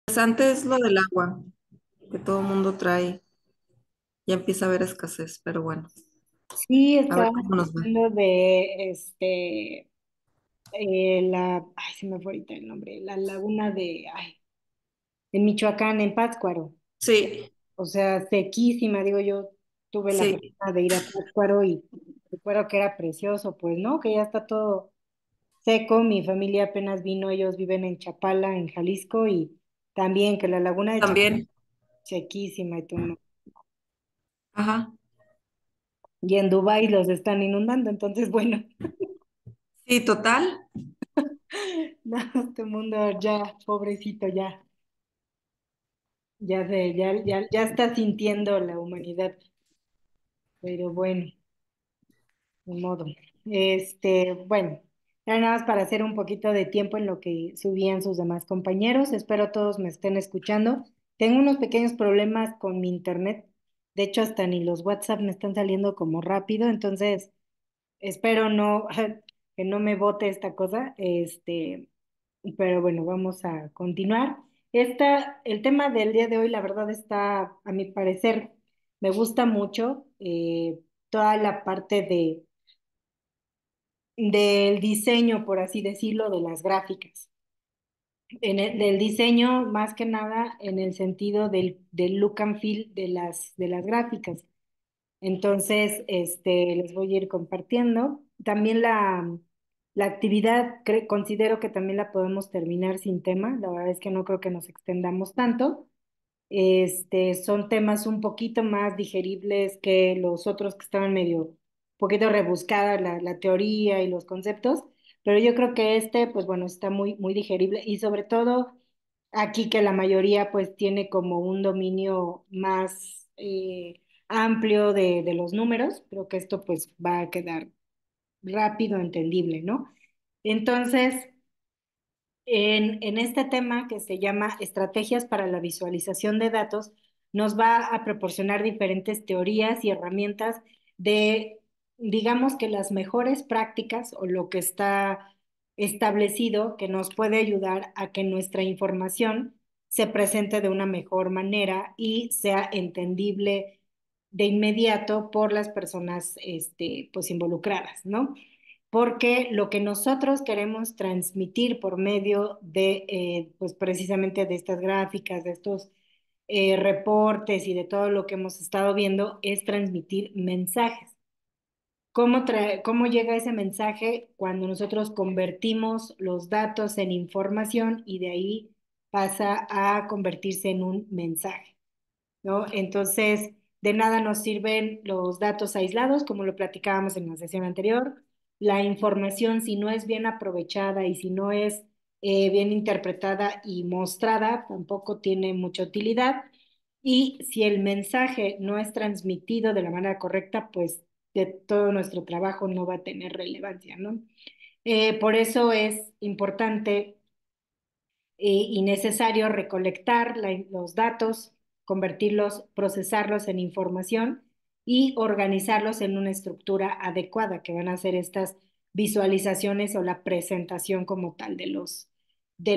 Interesante es lo del agua, que todo el mundo trae, ya empieza a haber escasez, pero bueno, Sí, a ver estábamos cómo nos va. hablando de ay, se me fue ahorita el nombre, la laguna en Michoacán, en Pátzcuaro. Sí, O sea, sequísima, digo yo, tuve la sí, fortuna de ir a Pátzcuaro y recuerdo que era precioso, pues, ¿no? Que ya está todo seco, mi familia apenas vino, ellos viven en Chapala, en Jalisco, y también que la laguna de Chapala también, sequísima y tú no. ajá, Y en Dubái los están inundando, entonces, bueno, sí, total, no, este mundo ya, pobrecito, ya está sintiendo la humanidad, pero bueno, ni modo. Bueno, ya nada más para hacer un poquito de tiempo en lo que subían sus demás compañeros. Espero todos me estén escuchando. Tengo unos pequeños problemas con mi internet. De hecho, hasta ni los WhatsApp me están saliendo como rápido, entonces espero no que no me bote esta cosa. Pero bueno, vamos a continuar. El tema del día de hoy, la verdad está, a mi parecer, me gusta mucho toda la parte del diseño, por así decirlo, de las gráficas. Del diseño, más que nada, en el sentido del look and feel de las gráficas. Entonces, les voy a ir compartiendo. También la actividad, considero que también la podemos terminar sin tema. La verdad es que no creo que nos extendamos tanto. Son temas un poquito más digeribles que los otros que estaban medio, un poquito rebuscada la teoría y los conceptos, pero yo creo que pues bueno, está muy, muy digerible y sobre todo aquí que la mayoría pues tiene como un dominio más amplio de los números, creo que esto pues va a quedar rápido, entendible, ¿no? Entonces, en este tema que se llama Estrategias para la visualización de datos, nos va a proporcionar diferentes teorías y herramientas de, digamos que las mejores prácticas o lo que está establecido que nos puede ayudar a que nuestra información se presente de una mejor manera y sea entendible de inmediato por las personas, pues involucradas, ¿no? Porque lo que nosotros queremos transmitir por medio pues precisamente de estas gráficas, de estos reportes y de todo lo que hemos estado viendo, es transmitir mensajes. ¿Cómo llega ese mensaje? Cuando nosotros convertimos los datos en información y de ahí pasa a convertirse en un mensaje, ¿no? Entonces, de nada nos sirven los datos aislados, como lo platicábamos en la sesión anterior. La información, si no es bien aprovechada y si no es bien interpretada y mostrada, tampoco tiene mucha utilidad. Y si el mensaje no es transmitido de la manera correcta, pues de todo nuestro trabajo no va a tener relevancia, ¿no? Por eso es importante y necesario recolectar los datos, convertirlos, procesarlos en información y organizarlos en una estructura adecuada, que van a ser estas visualizaciones o la presentación como tal de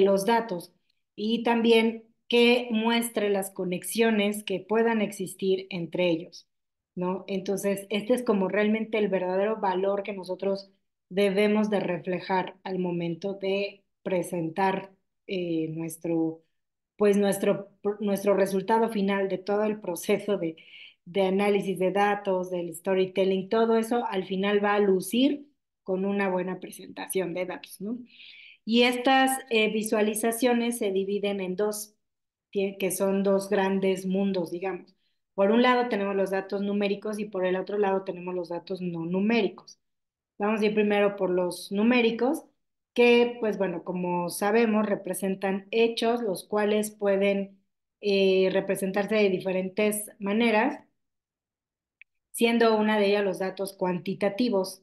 los datos. Y también que muestre las conexiones que puedan existir entre ellos, ¿no? Entonces, este es como realmente el verdadero valor que nosotros debemos de reflejar al momento de presentar nuestro resultado final de todo el proceso de análisis de datos, del storytelling, todo eso al final va a lucir con una buena presentación de datos, ¿no? Y estas visualizaciones se dividen en dos, que son dos grandes mundos, digamos. Por un lado tenemos los datos numéricos y por el otro lado tenemos los datos no numéricos. Vamos a ir primero por los numéricos, que pues bueno, como sabemos, representan hechos, los cuales pueden representarse de diferentes maneras, siendo una de ellas los datos cuantitativos,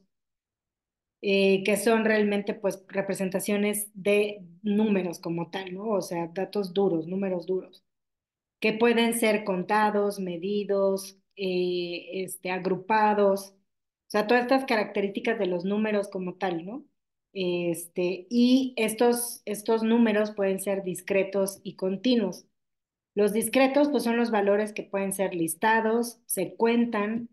que son realmente pues representaciones de números como tal, ¿no? O sea, datos duros, números duros, que pueden ser contados, medidos, agrupados, o sea, todas estas características de los números como tal, ¿no? Y estos números pueden ser discretos y continuos. Los discretos, pues son los valores que pueden ser listados, se cuentan,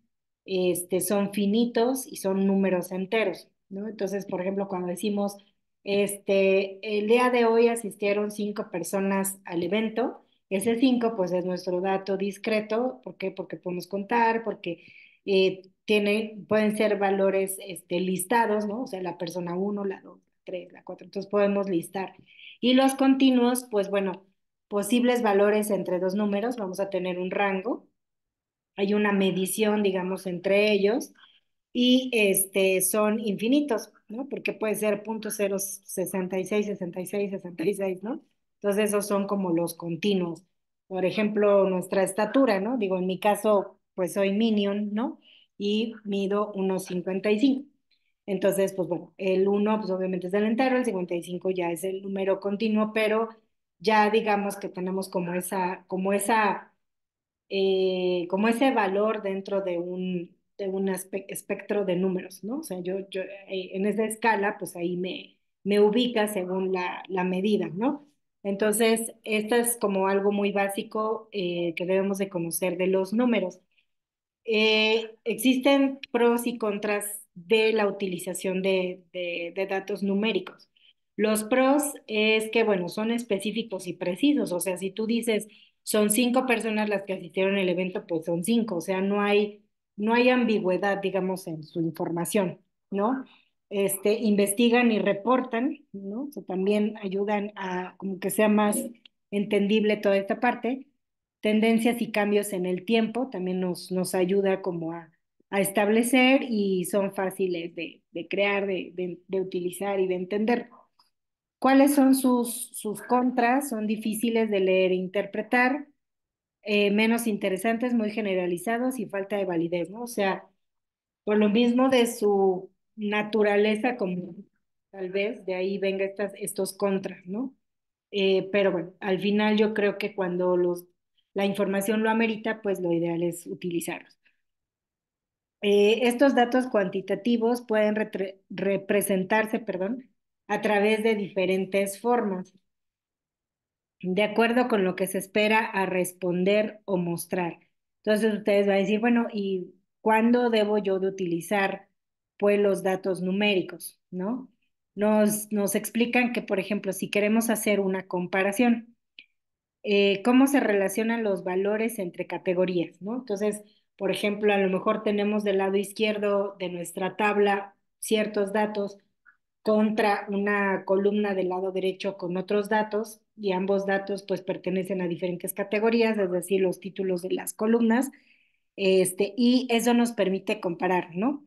son finitos y son números enteros, ¿no? Entonces, por ejemplo, cuando decimos, el día de hoy asistieron 5 personas al evento, ese 5, pues es nuestro dato discreto. ¿Por qué? Porque podemos contar, porque pueden ser valores, listados, ¿no? O sea, la persona uno, la 2, la 3, la 4, entonces podemos listar. Y los continuos, pues bueno, posibles valores entre dos números, vamos a tener un rango, hay una medición, digamos, entre ellos, y son infinitos, ¿no? Porque puede ser 0.066, 66, 66, ¿no? Entonces esos son como los continuos. Por ejemplo, nuestra estatura, ¿no? Digo, en mi caso, pues soy minion, ¿no? Y mido 1,55. Entonces, pues bueno, el uno pues obviamente es el entero, el 55 ya es el número continuo, pero ya digamos que tenemos como ese valor dentro de un espectro de números, ¿no? O sea, en esa escala, pues ahí me ubica según la medida, ¿no? Entonces, esto es como algo muy básico que debemos de conocer de los números. Existen pros y contras de la utilización de datos numéricos. Los pros es que, bueno, son específicos y precisos. O sea, si tú dices, son 5 personas las que asistieron al evento, pues son 5. O sea, no hay ambigüedad, digamos, en su información, ¿no? Investigan y reportan, ¿no? O sea, también ayudan a como que sea más entendible toda esta parte. Tendencias y cambios en el tiempo también nos ayuda como a establecer, y son fáciles de crear, de utilizar y de entender. ¿Cuáles son sus contras? Son difíciles de leer e interpretar, menos interesantes, muy generalizados y falta de validez, ¿no? O sea, por lo mismo de su naturaleza común, tal vez de ahí venga estos contras, ¿no? Pero bueno, al final yo creo que cuando la información lo amerita, pues lo ideal es utilizarlos. Estos datos cuantitativos pueden representarse, perdón, a través de diferentes formas, de acuerdo con lo que se espera a responder o mostrar. Entonces ustedes van a decir, bueno, ¿y cuándo debo yo de utilizar pues los datos numéricos, ¿no? Nos explican que, por ejemplo, si queremos hacer una comparación, cómo se relacionan los valores entre categorías, ¿no? Entonces, por ejemplo, a lo mejor tenemos del lado izquierdo de nuestra tabla ciertos datos contra una columna del lado derecho con otros datos, y ambos datos pues pertenecen a diferentes categorías, es decir, los títulos de las columnas, y eso nos permite comparar, ¿no?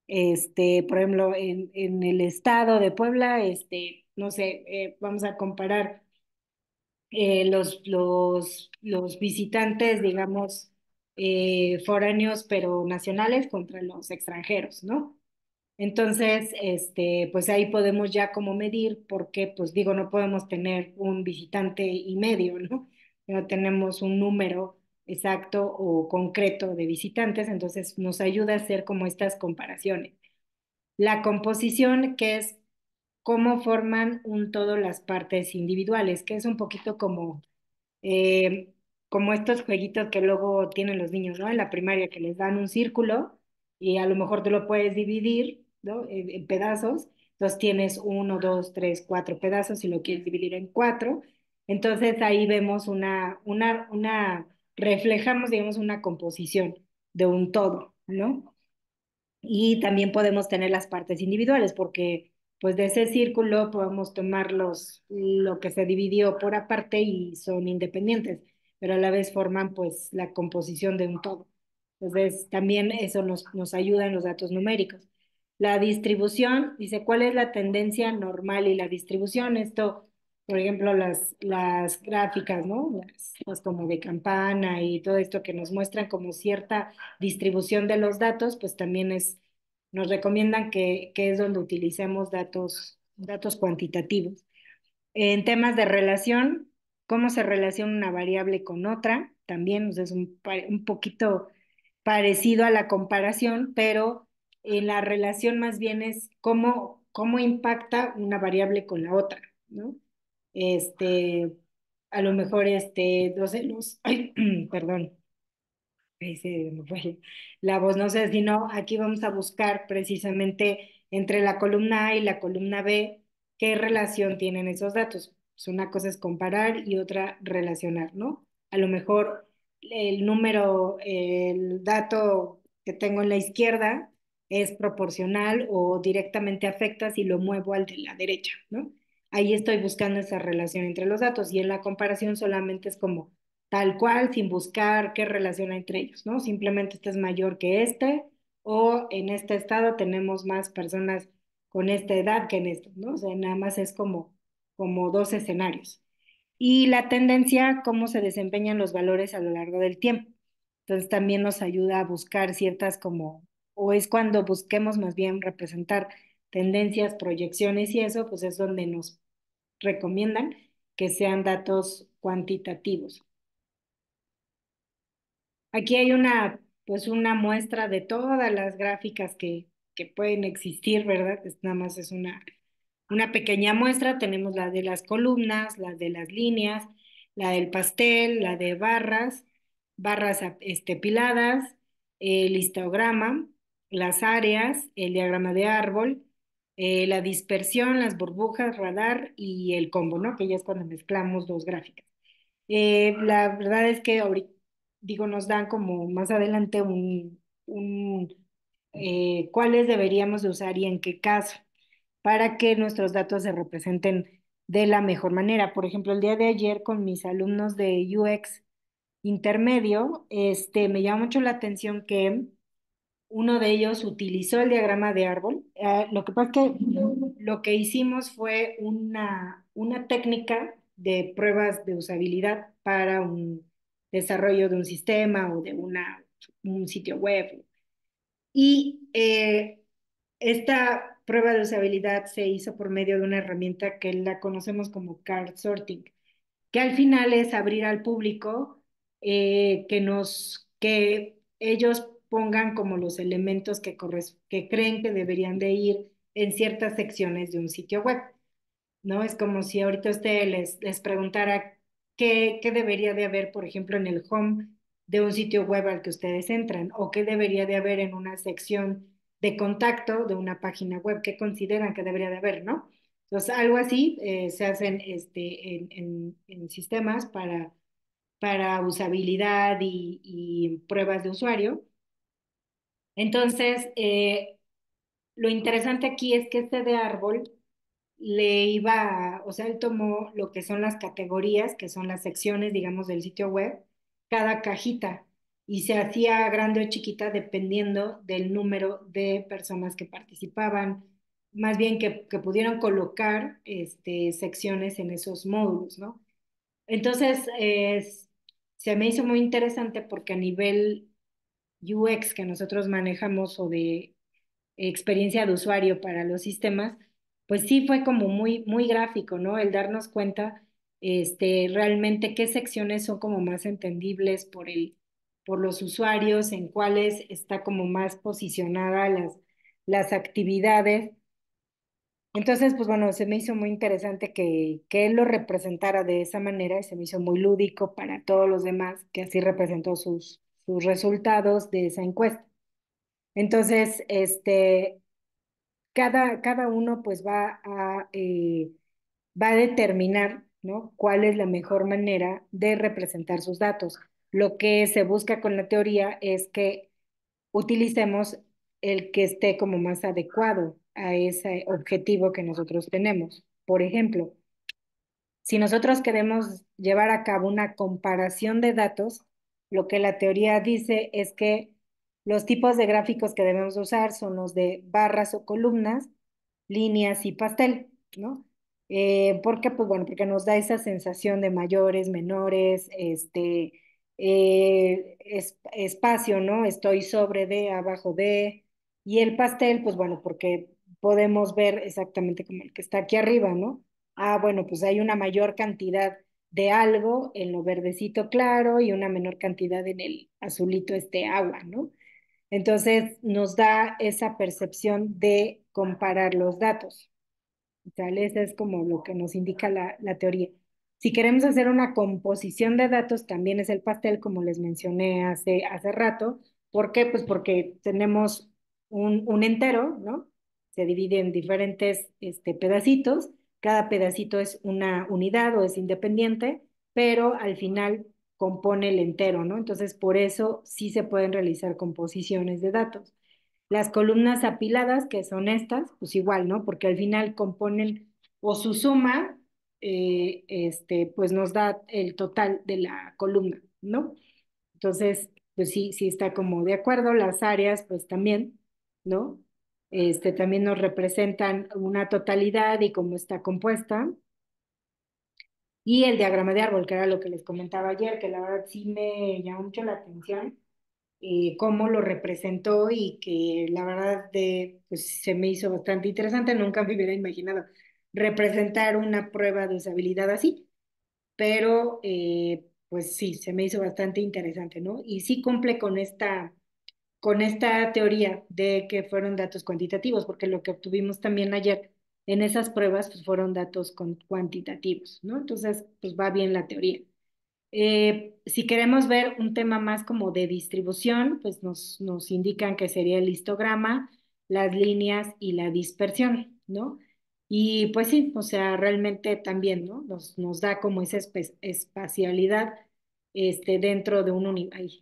Por ejemplo, en el estado de Puebla, no sé, vamos a comparar los visitantes, digamos, foráneos, pero nacionales contra los extranjeros, ¿no? Entonces, pues ahí podemos ya como medir, porque, pues digo, no podemos tener un visitante y medio, ¿no? No tenemos un número exacto o concreto de visitantes, entonces nos ayuda a hacer como estas comparaciones. La composición, que es cómo forman un todo las partes individuales, que es un poquito eh, como estos jueguitos que luego tienen los niños, ¿no? En la primaria, que les dan un círculo y a lo mejor tú lo puedes dividir, ¿no? En pedazos. Entonces tienes 1, 2, 3, 4 pedazos y lo quieres dividir en cuatro. Entonces ahí vemos reflejamos, digamos, una composición de un todo, ¿no? Y también podemos tener las partes individuales, porque pues de ese círculo podemos tomar lo que se dividió por aparte y son independientes, pero a la vez forman pues la composición de un todo. Entonces también eso nos ayuda en los datos numéricos. La distribución, dice, ¿cuál es la tendencia normal y la distribución? Esto, por ejemplo, las gráficas, ¿no? Las como de campana y todo esto que nos muestran como cierta distribución de los datos, pues también nos recomiendan que es donde utilicemos datos cuantitativos. En temas de relación, cómo se relaciona una variable con otra, también, o sea, es un poquito parecido a la comparación, pero en la relación más bien es cómo impacta una variable con la otra, ¿no? Este, a lo mejor, ay, perdón, ahí se me fue la voz, no sé, sino aquí vamos a buscar precisamente entre la columna A y la columna B qué relación tienen esos datos. Pues una cosa es comparar y otra relacionar, ¿no? A lo mejor el dato que tengo en la izquierda es proporcional o directamente afecta si lo muevo al de la derecha, ¿no? Ahí estoy buscando esa relación entre los datos y en la comparación solamente es como tal cual, sin buscar qué relación hay entre ellos, ¿no? Simplemente este es mayor que este, o en este estado tenemos más personas con esta edad que en esto, ¿no? O sea, nada más es como dos escenarios. Y la tendencia, cómo se desempeñan los valores a lo largo del tiempo. Entonces también nos ayuda a buscar ciertas como, o es cuando busquemos más bien representar tendencias, proyecciones y eso, pues es donde nos recomiendan que sean datos cuantitativos. Aquí hay pues una muestra de todas las gráficas que pueden existir, ¿verdad? Nada más es una pequeña muestra. Tenemos la de las columnas, la de las líneas, la del pastel, la de barras piladas, el histograma, las áreas, el diagrama de árbol, la dispersión, las burbujas, radar y el combo, ¿no? Que ya es cuando mezclamos dos gráficas. La verdad es que ahorita, digo, nos dan como más adelante cuáles deberíamos de usar y en qué caso, para que nuestros datos se representen de la mejor manera. Por ejemplo, el día de ayer con mis alumnos de UX intermedio, me llama mucho la atención que uno de ellos utilizó el diagrama de árbol. Lo que pasa es que lo que hicimos fue una técnica de pruebas de usabilidad para un desarrollo de un sistema o de un sitio web. Y esta prueba de usabilidad se hizo por medio de una herramienta que la conocemos como card sorting, que al final es abrir al público que ellos pongan como los elementos que creen que deberían de ir en ciertas secciones de un sitio web. ¿No? Es como si ahorita usted les preguntara qué debería de haber, por ejemplo, en el home de un sitio web al que ustedes entran, o qué debería de haber en una sección de contacto de una página web, qué consideran que debería de haber, ¿no? Entonces, algo así se hacen en sistemas para usabilidad y pruebas de usuario. Entonces, lo interesante aquí es que este de árbol o sea, él tomó lo que son las categorías, que son las secciones, digamos, del sitio web, cada cajita, y se hacía grande o chiquita dependiendo del número de personas que participaban, más bien que pudieran colocar secciones en esos módulos, ¿no? Entonces, se me hizo muy interesante porque a nivel UX que nosotros manejamos o de experiencia de usuario para los sistemas, pues sí fue como muy gráfico, ¿no? El darnos cuenta, realmente qué secciones son como más entendibles por los usuarios, en cuáles está como más posicionada las actividades. Entonces, pues bueno, se me hizo muy interesante que él lo representara de esa manera y se me hizo muy lúdico para todos los demás, que así representó sus resultados de esa encuesta. Entonces, cada uno pues va a determinar, ¿no? Cuál es la mejor manera de representar sus datos. Lo que se busca con la teoría es que utilicemos el que esté como más adecuado a ese objetivo que nosotros tenemos. Por ejemplo, si nosotros queremos llevar a cabo una comparación de datos, lo que la teoría dice es que los tipos de gráficos que debemos usar son los de barras o columnas, líneas y pastel, ¿no? ¿Por qué? Pues bueno, porque nos da esa sensación de mayores, menores, espacio, ¿no? Estoy sobre de, abajo de, y el pastel, pues bueno, porque podemos ver exactamente como el que está aquí arriba, ¿no? Ah, bueno, pues hay una mayor cantidad de algo en lo verdecito claro y una menor cantidad en el azulito agua, ¿no? Entonces nos da esa percepción de comparar los datos. ¿Sale? Eso es como lo que nos indica la teoría. Si queremos hacer una composición de datos, también es el pastel, como les mencioné hace rato. ¿Por qué? Pues porque tenemos un entero, ¿no? Se divide en diferentes pedacitos. Cada pedacito es una unidad o es independiente, pero al final compone el entero, ¿no? Entonces, por eso sí se pueden realizar composiciones de datos. Las columnas apiladas, que son estas, pues igual, ¿no? Porque al final componen o su suma, pues nos da el total de la columna, ¿no? Entonces, pues sí, sí está como de acuerdo. Las áreas, pues también, ¿no? También nos representan una totalidad y cómo está compuesta. Y el diagrama de árbol, que era lo que les comentaba ayer, que la verdad sí me llamó mucho la atención cómo lo representó y que la verdad pues, se me hizo bastante interesante. Nunca me hubiera imaginado representar una prueba de usabilidad así, pero pues sí, se me hizo bastante interesante, ¿no? Y sí cumple con esta teoría de que fueron datos cuantitativos, porque lo que obtuvimos también ayer en esas pruebas pues, fueron datos cuantitativos, ¿no? Entonces, pues va bien la teoría. Si queremos ver un tema más como de distribución, pues nos indican que sería el histograma, las líneas y la dispersión, ¿no? Y pues sí, o sea, realmente también, ¿no? Nos da como esa espacialidad dentro de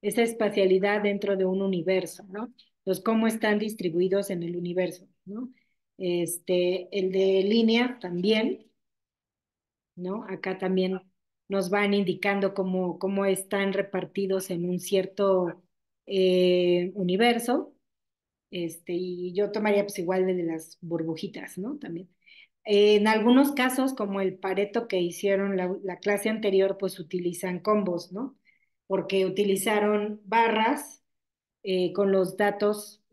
esa espacialidad dentro de un universo, ¿no? Pues cómo están distribuidos en el universo, ¿no? El de línea también, ¿no? Acá también nos van indicando cómo están repartidos en un cierto universo, y yo tomaría pues igual de las burbujitas, ¿no? También. En algunos casos, como el Pareto que hicieron la clase anterior, pues utilizan combos, ¿no? Porque utilizaron barras con los datos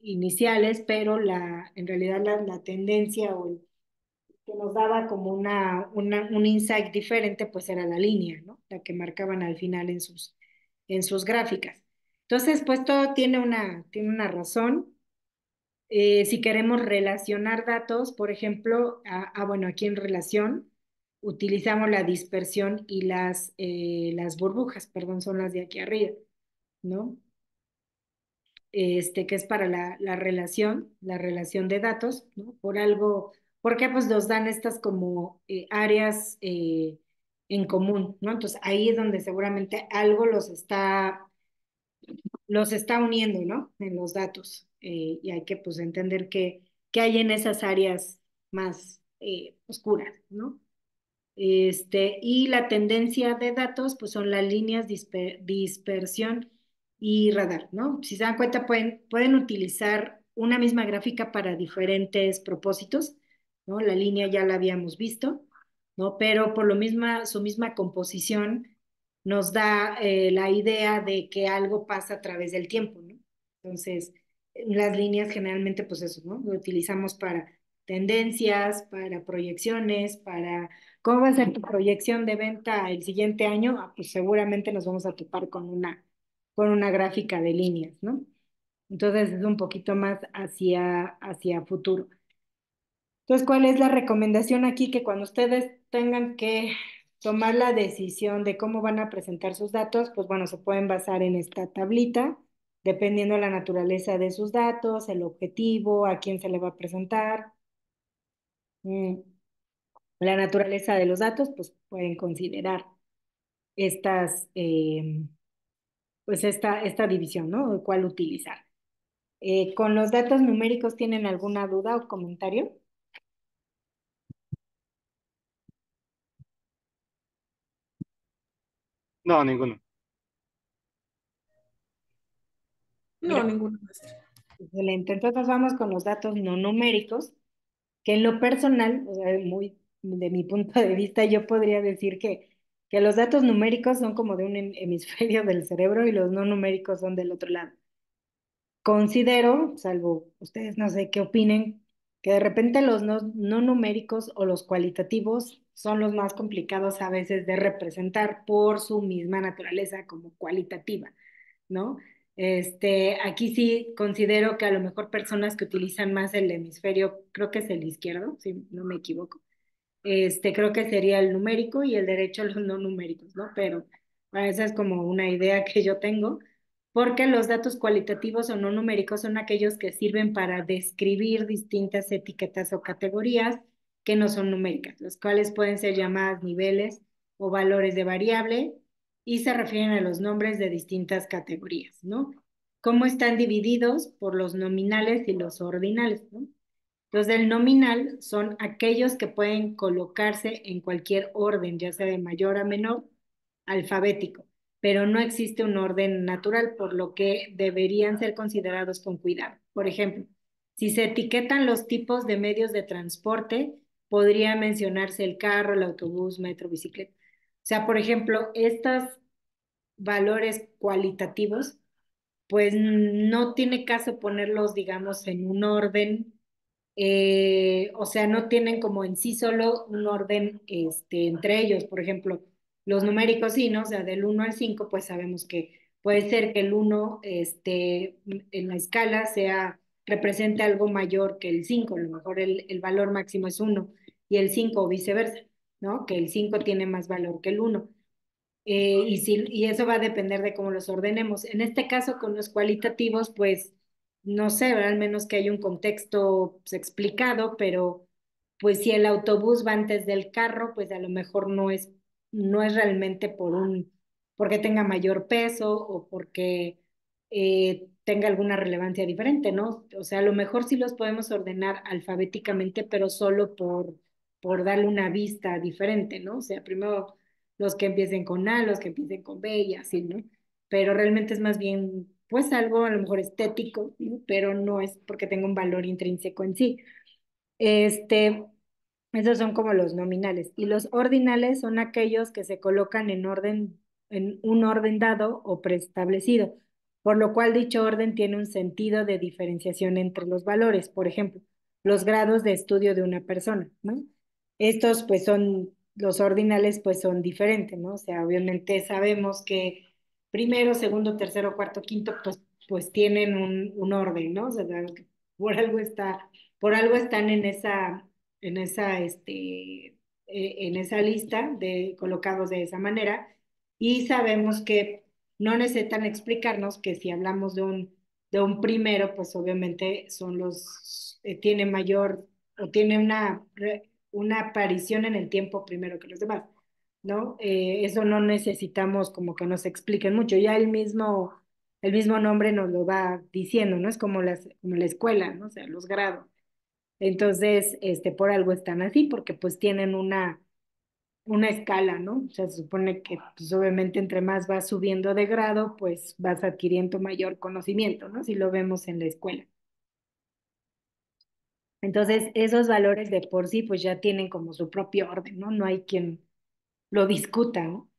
iniciales, pero en realidad la tendencia o el que nos daba como un insight diferente, pues era la línea, ¿no? La que marcaban al final en sus gráficas. Entonces, pues todo tiene una razón. Si queremos relacionar datos, por ejemplo, bueno, aquí en relación utilizamos la dispersión y las burbujas, perdón, son las de aquí arriba, ¿no? Que es para la relación de datos, ¿no? Porque pues nos dan estas como áreas en común, ¿no? Entonces ahí es donde seguramente algo los está uniendo, ¿no? En los datos. Y hay que pues entender qué hay en esas áreas más oscuras, ¿no? Y la tendencia de datos, pues son las líneas dispersión y radar, ¿no? Si se dan cuenta, pueden utilizar una misma gráfica para diferentes propósitos, ¿no? La línea ya la habíamos visto, ¿no? Pero por su misma composición nos da la idea de que algo pasa a través del tiempo, ¿no? Entonces, las líneas generalmente, pues eso, ¿no? Lo utilizamos para tendencias, para proyecciones, para ¿cómo va a ser tu proyección de venta el siguiente año? Pues seguramente nos vamos a topar con una gráfica de líneas, ¿no? Entonces es un poquito más hacia futuro. Entonces, ¿cuál es la recomendación aquí? Que cuando ustedes tengan que tomar la decisión de cómo van a presentar sus datos, pues bueno, se pueden basar en esta tablita, dependiendo de la naturaleza de sus datos, el objetivo, a quién se le va a presentar. mm, la naturaleza de los datos, pues pueden considerar pues esta división, ¿no? ¿Cuál utilizar? ¿Con los datos numéricos tienen alguna duda o comentario? No, ninguno. No, ninguna maestra. Excelente. Entonces vamos con los datos no numéricos, que en lo personal, o sea, muy de mi punto de vista, yo podría decir que los datos numéricos son como de un hemisferio del cerebro y los no numéricos son del otro lado. Considero, salvo ustedes no sé qué opinen, que de repente los no numéricos o los cualitativos son los más complicados a veces de representar por su misma naturaleza como cualitativa. ¿no? Aquí sí considero que a lo mejor personas que utilizan más el hemisferio, creo que es el izquierdo, si no me equivoco, creo que sería el numérico y el derecho los no numéricos, ¿no? Pero bueno, esa es como una idea que yo tengo, porque los datos cualitativos o no numéricos son aquellos que sirven para describir distintas etiquetas o categorías que no son numéricas, los cuales pueden ser llamadas niveles o valores de variable y se refieren a los nombres de distintas categorías, ¿no? ¿Cómo están divididos por los nominales y los ordinales, ¿no? Los del nominal son aquellos que pueden colocarse en cualquier orden, ya sea de mayor a menor, alfabético, pero no existe un orden natural, por lo que deberían ser considerados con cuidado. Por ejemplo, si se etiquetan los tipos de medios de transporte, podría mencionarse el carro, el autobús, metro, bicicleta. O sea, por ejemplo, estos valores cualitativos pues no tiene caso ponerlos, digamos, en un orden, o sea, no tienen como en sí solo un orden entre ellos. Por ejemplo, los numéricos sí, ¿no? O sea, del 1 al 5 pues sabemos que puede ser que el 1 en la escala represente algo mayor que el 5, a lo mejor el valor máximo es 1 y el 5 o viceversa, ¿no? Que el 5 tiene más valor que el 1 y eso va a depender de cómo los ordenemos. En este caso, con los cualitativos, pues no sé, al menos que haya un contexto pues, explicado, pero pues si el autobús va antes del carro, pues a lo mejor no es realmente porque tenga mayor peso o porque tenga alguna relevancia diferente, ¿no? O sea, a lo mejor sí los podemos ordenar alfabéticamente, pero solo por darle una vista diferente, ¿no? O sea, primero los que empiecen con A, los que empiecen con B y así, ¿no? Pero realmente es más bien, pues algo a lo mejor estético, ¿no? Pero no es porque tenga un valor intrínseco en sí. Este, Esos son como los nominales. Y los ordinales son aquellos que se colocan en un orden dado o preestablecido, por lo cual dicho orden tiene un sentido de diferenciación entre los valores. Por ejemplo, los grados de estudio de una persona, ¿no? Estos, pues, los ordinales, pues, son diferentes, ¿no? O sea, obviamente sabemos que primero, segundo, tercero, cuarto, quinto, pues tienen un orden, ¿no? O sea, por algo por algo están en esa lista colocados de esa manera y sabemos que no necesitan explicarnos que si hablamos de un primero, pues obviamente tiene mayor o tiene una aparición en el tiempo primero que los demás, ¿no? Eso no necesitamos como que nos expliquen mucho, ya el mismo nombre nos lo va diciendo, ¿no? Es como la escuela, ¿no? O sea, los grados. Entonces, por algo están así, porque pues tienen una escala, ¿no? O sea, se supone que pues obviamente entre más vas subiendo de grado, pues vas adquiriendo mayor conocimiento, ¿no? Si lo vemos en la escuela. Entonces, esos valores de por sí pues ya tienen como su propio orden, ¿no? No hay quien lo discuta, ¿no?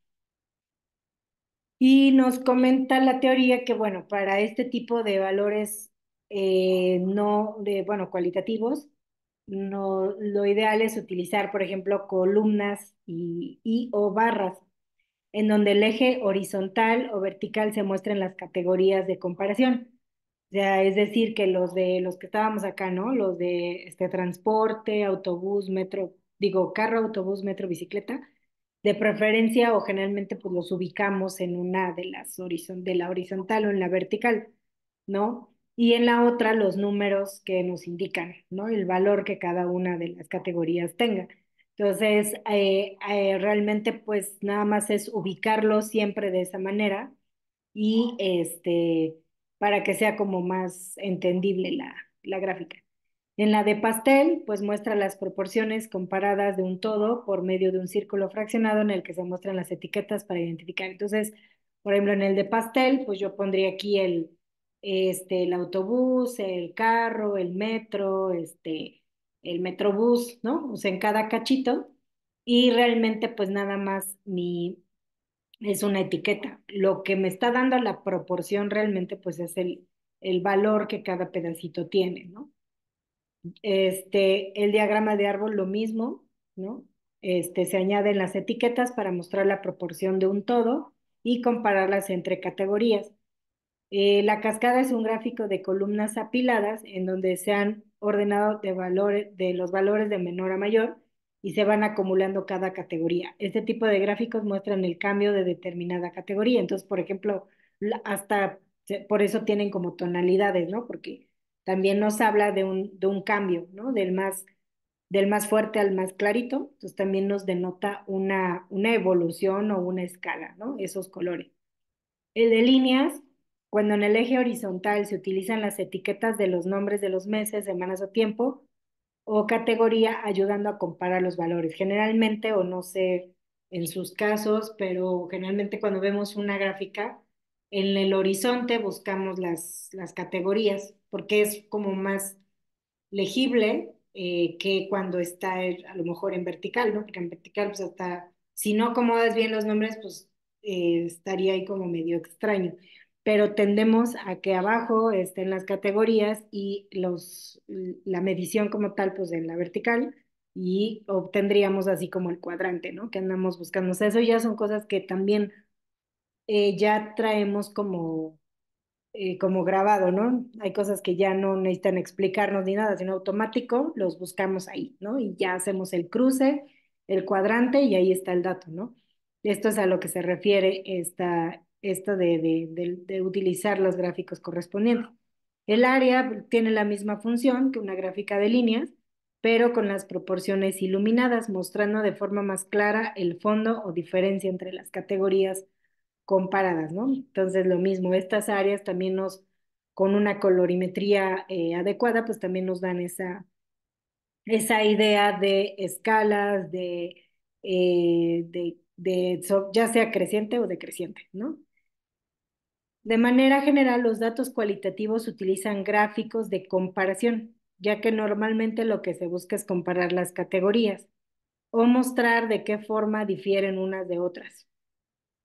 Y nos comenta la teoría que, bueno, para este tipo de valores no, bueno, cualitativos, no, lo ideal es utilizar, por ejemplo, columnas y o barras, en donde el eje horizontal o vertical se muestren las categorías de comparación. O sea, es decir, que los que estábamos acá, ¿no? Los de este transporte, autobús, metro, digo, carro, autobús, metro, bicicleta, de preferencia o generalmente pues los ubicamos en una de la horizontal o en la vertical, ¿no? Y en la otra los números que nos indican, ¿no? El valor que cada una de las categorías tenga. Entonces, realmente pues nada más es ubicarlo siempre de esa manera y para que sea como más entendible la gráfica. En la de pastel, pues muestra las proporciones comparadas de un todo por medio de un círculo fraccionado en el que se muestran las etiquetas para identificar. Entonces, por ejemplo, en el de pastel, pues yo pondría aquí el autobús, el carro, el metro, el metrobús, ¿no? O sea, en cada cachito. Y realmente, pues nada más es una etiqueta. Lo que me está dando la proporción realmente, pues es el valor que cada pedacito tiene, ¿no? El diagrama de árbol lo mismo, ¿no? Se añaden las etiquetas para mostrar la proporción de un todo y compararlas entre categorías. La cascada es un gráfico de columnas apiladas en donde se han ordenado de valores, de los valores de menor a mayor y se van acumulando cada categoría. Este tipo de gráficos muestran el cambio de determinada categoría. Entonces, por ejemplo, por eso tienen como tonalidades, ¿no? Porque también nos habla de un cambio, ¿no? Del más fuerte al más clarito. Entonces, también nos denota una evolución o una escala, ¿no? Esos colores. El de líneas, cuando en el eje horizontal se utilizan las etiquetas de los nombres de los meses, semanas o tiempo, o categoría, ayudando a comparar los valores. Generalmente, o no sé en sus casos, pero generalmente cuando vemos una gráfica, en el horizonte buscamos las categorías, porque es como más legible que cuando está a lo mejor en vertical, ¿no? Porque en vertical, pues hasta, si no acomodas bien los nombres, pues estaría ahí como medio extraño. Pero tendemos a que abajo estén las categorías y la medición como tal, pues en la vertical, y obtendríamos así como el cuadrante, ¿no? Que andamos buscando. O sea, eso ya son cosas que también ya traemos como grabado, ¿no? Hay cosas que ya no necesitan explicarnos ni nada, sino automático, los buscamos ahí, ¿no? Y ya hacemos el cruce, el cuadrante y ahí está el dato, ¿no? Esto es a lo que se refiere esto de utilizar los gráficos correspondientes. El área tiene la misma función que una gráfica de líneas, pero con las proporciones iluminadas, mostrando de forma más clara el fondo o diferencia entre las categorías comparadas, ¿no? Entonces, lo mismo, estas áreas también con una colorimetría adecuada, pues también nos dan esa idea de escalas, ya sea creciente o decreciente, ¿no? De manera general, los datos cualitativos utilizan gráficos de comparación, ya que normalmente lo que se busca es comparar las categorías o mostrar de qué forma difieren unas de otras,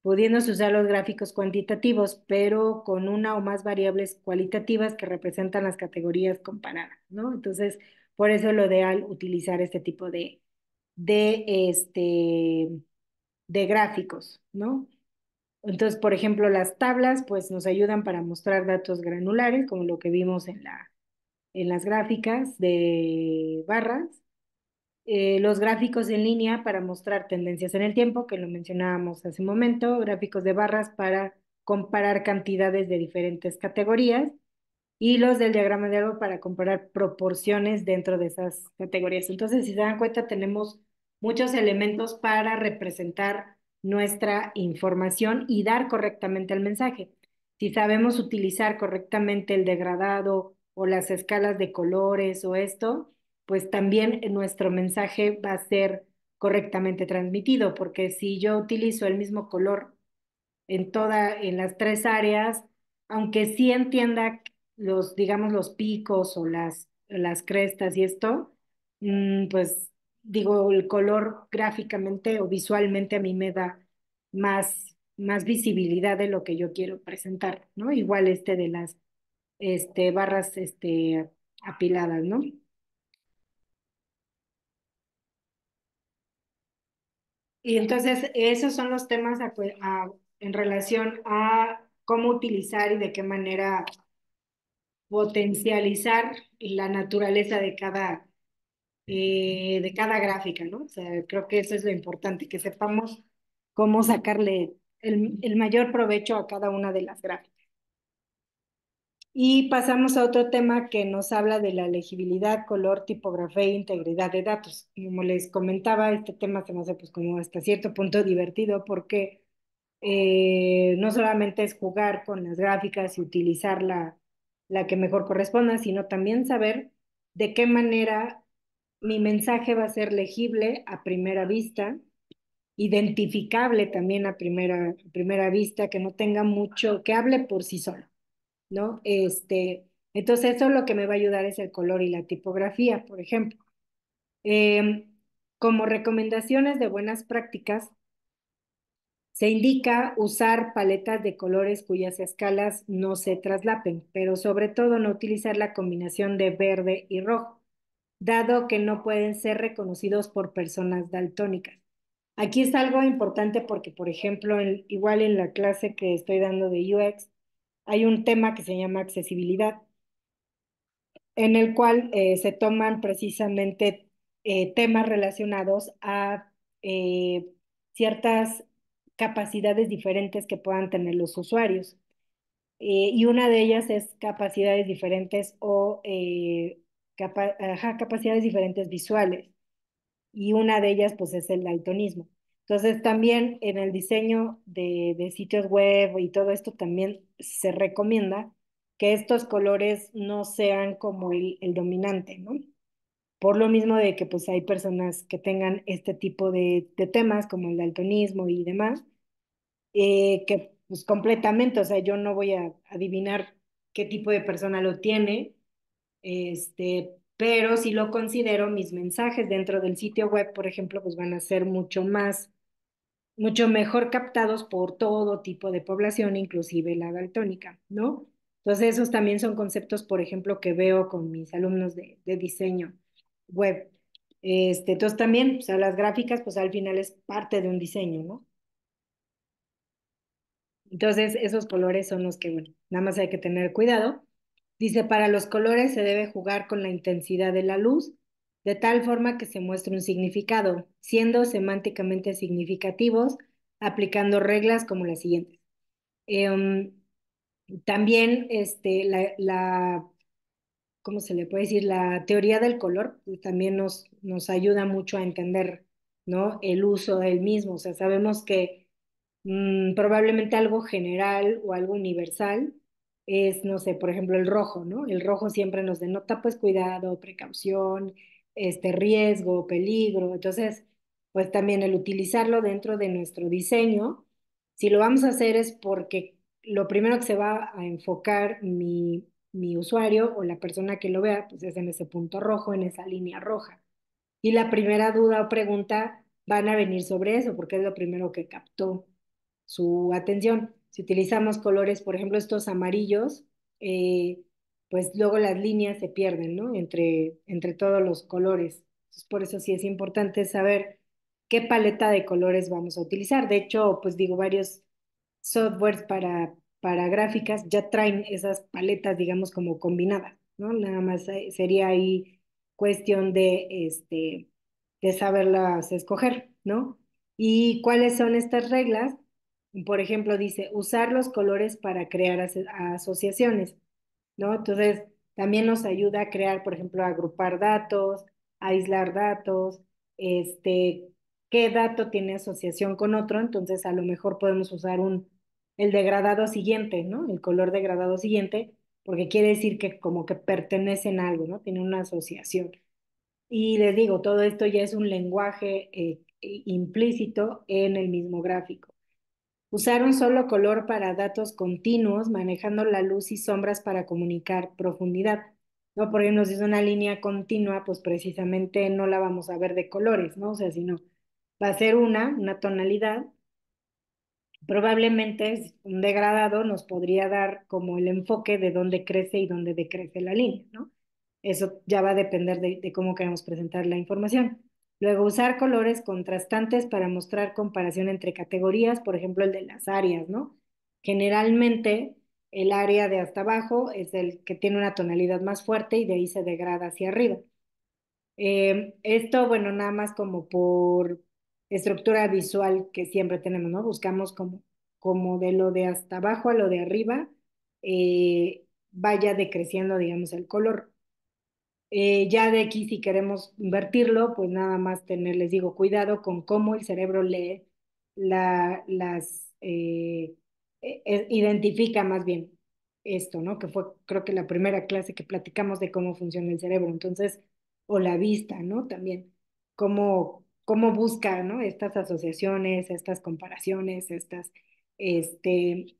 pudiéndose usar los gráficos cuantitativos, pero con una o más variables cualitativas que representan las categorías comparadas, ¿no? Entonces, por eso lo ideal utilizar este tipo de, este, de gráficos, ¿no? Entonces, por ejemplo, las tablas, pues nos ayudan para mostrar datos granulares, como lo que vimos en las gráficas de barras, los gráficos en línea para mostrar tendencias en el tiempo, que lo mencionábamos hace un momento, gráficos de barras para comparar cantidades de diferentes categorías y los del diagrama de algo para comparar proporciones dentro de esas categorías. Entonces, si se dan cuenta, tenemos muchos elementos para representar nuestra información y dar correctamente el mensaje. Si sabemos utilizar correctamente el degradado o las escalas de colores o esto, pues también nuestro mensaje va a ser correctamente transmitido, porque si yo utilizo el mismo color en las tres áreas, aunque sí entienda digamos, los picos o las crestas y esto, pues digo, el color gráficamente o visualmente a mí me da más visibilidad de lo que yo quiero presentar, ¿no? Igual de las barras apiladas, ¿no? Y entonces esos son los temas en relación a cómo utilizar y de qué manera potencializar la naturaleza de cada gráfica, ¿no? O sea, creo que eso es lo importante, que sepamos cómo sacarle el mayor provecho a cada una de las gráficas. Y pasamos a otro tema que nos habla de la legibilidad, color, tipografía e integridad de datos. Como les comentaba, este tema se me hace pues como hasta cierto punto divertido porque no solamente es jugar con las gráficas y utilizar la que mejor corresponda, sino también saber de qué manera mi mensaje va a ser legible a primera vista, identificable también a primera vista, que no tenga mucho, que hable por sí solo, ¿no? Entonces eso lo que me va a ayudar es el color y la tipografía, por ejemplo. Como recomendaciones de buenas prácticas, se indica usar paletas de colores cuyas escalas no se traslapen, pero sobre todo no utilizar la combinación de verde y rojo, dado que no pueden ser reconocidos por personas daltónicas. Aquí es algo importante porque, por ejemplo, igual en la clase que estoy dando de UX, hay un tema que se llama accesibilidad, en el cual se toman precisamente temas relacionados a eh, ciertas capacidades diferentes que puedan tener los usuarios. Y una de ellas es capacidades diferentes o capacidades diferentes visuales. Y una de ellas pues es el daltonismo. Entonces también en el diseño de sitios web y todo esto también se recomienda que estos colores no sean como el dominante, ¿no? Por lo mismo de que pues hay personas que tengan este tipo de temas como el daltonismo y demás, que pues completamente, o sea, yo no voy a adivinar qué tipo de persona lo tiene, pero si lo considero, mis mensajes dentro del sitio web, por ejemplo, pues van a ser mucho mejor captados por todo tipo de población, inclusive la daltónica, ¿no? Entonces, esos también son conceptos, por ejemplo, que veo con mis alumnos de diseño web. Entonces también, o sea, las gráficas, pues al final es parte de un diseño, ¿no? Entonces, esos colores son los que, bueno, nada más hay que tener cuidado. Dice, para los colores se debe jugar con la intensidad de la luz, de tal forma que se muestre un significado, siendo semánticamente significativos, aplicando reglas como las siguientes. Em, También, ¿cómo se le puede decir? La teoría del color pues, también nos ayuda mucho a entender, ¿no? El uso del mismo. O sea, sabemos que probablemente algo general o algo universal es, no sé, por ejemplo, el rojo, ¿no? El rojo siempre nos denota, pues, cuidado, precaución, riesgo, peligro. Entonces, pues también el utilizarlo dentro de nuestro diseño, si lo vamos a hacer es porque lo primero que se va a enfocar mi usuario o la persona que lo vea, pues es en ese punto rojo, en esa línea roja. Y la primera duda o pregunta van a venir sobre eso, porque es lo primero que captó su atención. Si utilizamos colores, por ejemplo, estos amarillos, eh, pues luego las líneas se pierden, ¿no? Entre todos los colores. Entonces, por eso sí es importante saber qué paleta de colores vamos a utilizar. De hecho, pues digo, varios softwares para gráficas ya traen esas paletas, digamos, como combinadas, ¿no? Nada más sería ahí cuestión de saberlas escoger, ¿no? ¿Y cuáles son estas reglas? Por ejemplo, dice, usar los colores para crear asociaciones, ¿no? Entonces, también nos ayuda a crear, por ejemplo, a agrupar datos, a aislar datos, qué dato tiene asociación con otro, entonces a lo mejor podemos usar el degradado siguiente, ¿no? El color degradado siguiente, porque quiere decir que como que pertenecen a algo, ¿no? Tiene una asociación. Y les digo, todo esto ya es un lenguaje implícito en el mismo gráfico. Usar un solo color para datos continuos, manejando la luz y sombras para comunicar profundidad, ¿no? Porque nos es una línea continua, pues precisamente no la vamos a ver de colores, ¿no? O sea, sino va a ser una tonalidad, probablemente un degradado nos podría dar como el enfoque de dónde crece y dónde decrece la línea, ¿no? Eso ya va a depender de cómo queremos presentar la información. Luego, usar colores contrastantes para mostrar comparación entre categorías, por ejemplo, el de las áreas, ¿no? Generalmente, el área de hasta abajo es el que tiene una tonalidad más fuerte y de ahí se degrada hacia arriba. Esto, bueno, nada más como por estructura visual que siempre tenemos, ¿no? Buscamos como de lo de hasta abajo a lo de arriba vaya decreciendo, digamos, el color. Ya de aquí, si queremos invertirlo, pues nada más tener, les digo, cuidado con cómo el cerebro lee identifica más bien esto, ¿no? Que fue, creo que la primera clase que platicamos de cómo funciona el cerebro. Entonces, o la vista, ¿no? También, cómo busca, ¿no? Estas asociaciones, estas comparaciones, este,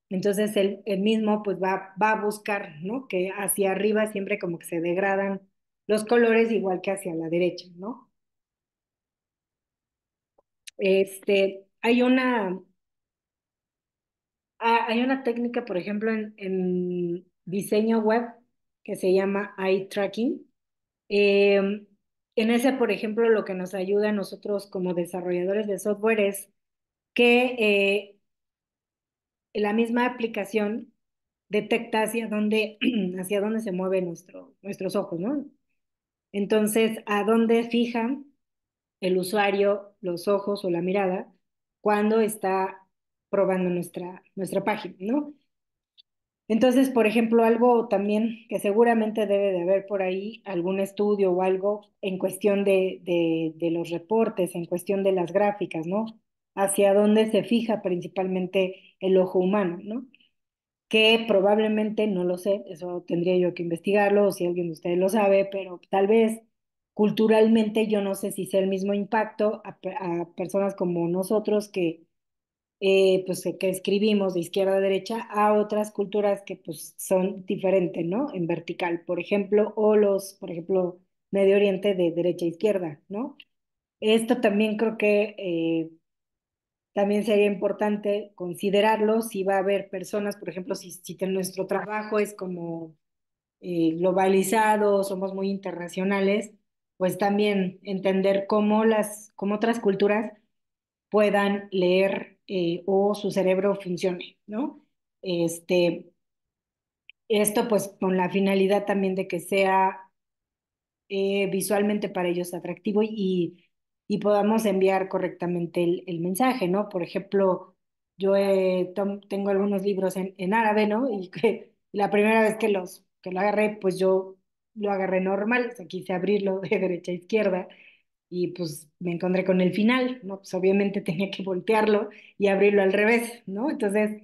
entonces el mismo pues va a buscar, ¿no? Que hacia arriba siempre como que se degradan los colores igual que hacia la derecha, ¿no? Hay una técnica, por ejemplo, en diseño web que se llama eye tracking. Eh, en ese, por ejemplo, lo que nos ayuda a nosotros como desarrolladores de software es que la misma aplicación detecta hacia dónde se mueven nuestros ojos, ¿no? Entonces, a dónde fija el usuario los ojos o la mirada cuando está probando nuestra página, ¿no? Entonces, por ejemplo, algo también que seguramente debe de haber por ahí, algún estudio o algo en cuestión de los reportes, en cuestión de las gráficas, ¿no? Hacia dónde se fija principalmente el ojo humano, ¿no? Que probablemente, no lo sé, eso tendría yo que investigarlo, o si alguien de ustedes lo sabe, pero tal vez culturalmente yo no sé si sea el mismo impacto a personas como nosotros pues, que escribimos de izquierda a derecha a otras culturas que pues son diferentes, ¿no? En vertical, por ejemplo, por ejemplo, Medio Oriente de derecha a izquierda, ¿no? Esto también creo que también sería importante considerarlo si va a haber personas, por ejemplo, si nuestro trabajo es como globalizado, somos muy internacionales, pues también entender cómo otras culturas puedan leer o su cerebro funcione, ¿no? Este, esto pues con la finalidad también de que sea visualmente para ellos atractivo y podamos enviar correctamente el mensaje, ¿no? Por ejemplo, yo tengo algunos libros en árabe, ¿no? Y que la primera vez que lo agarré, pues yo lo agarré normal, o sea, quise abrirlo de derecha a izquierda y pues me encontré con el final, ¿no? Pues obviamente tenía que voltearlo y abrirlo al revés, ¿no? Entonces,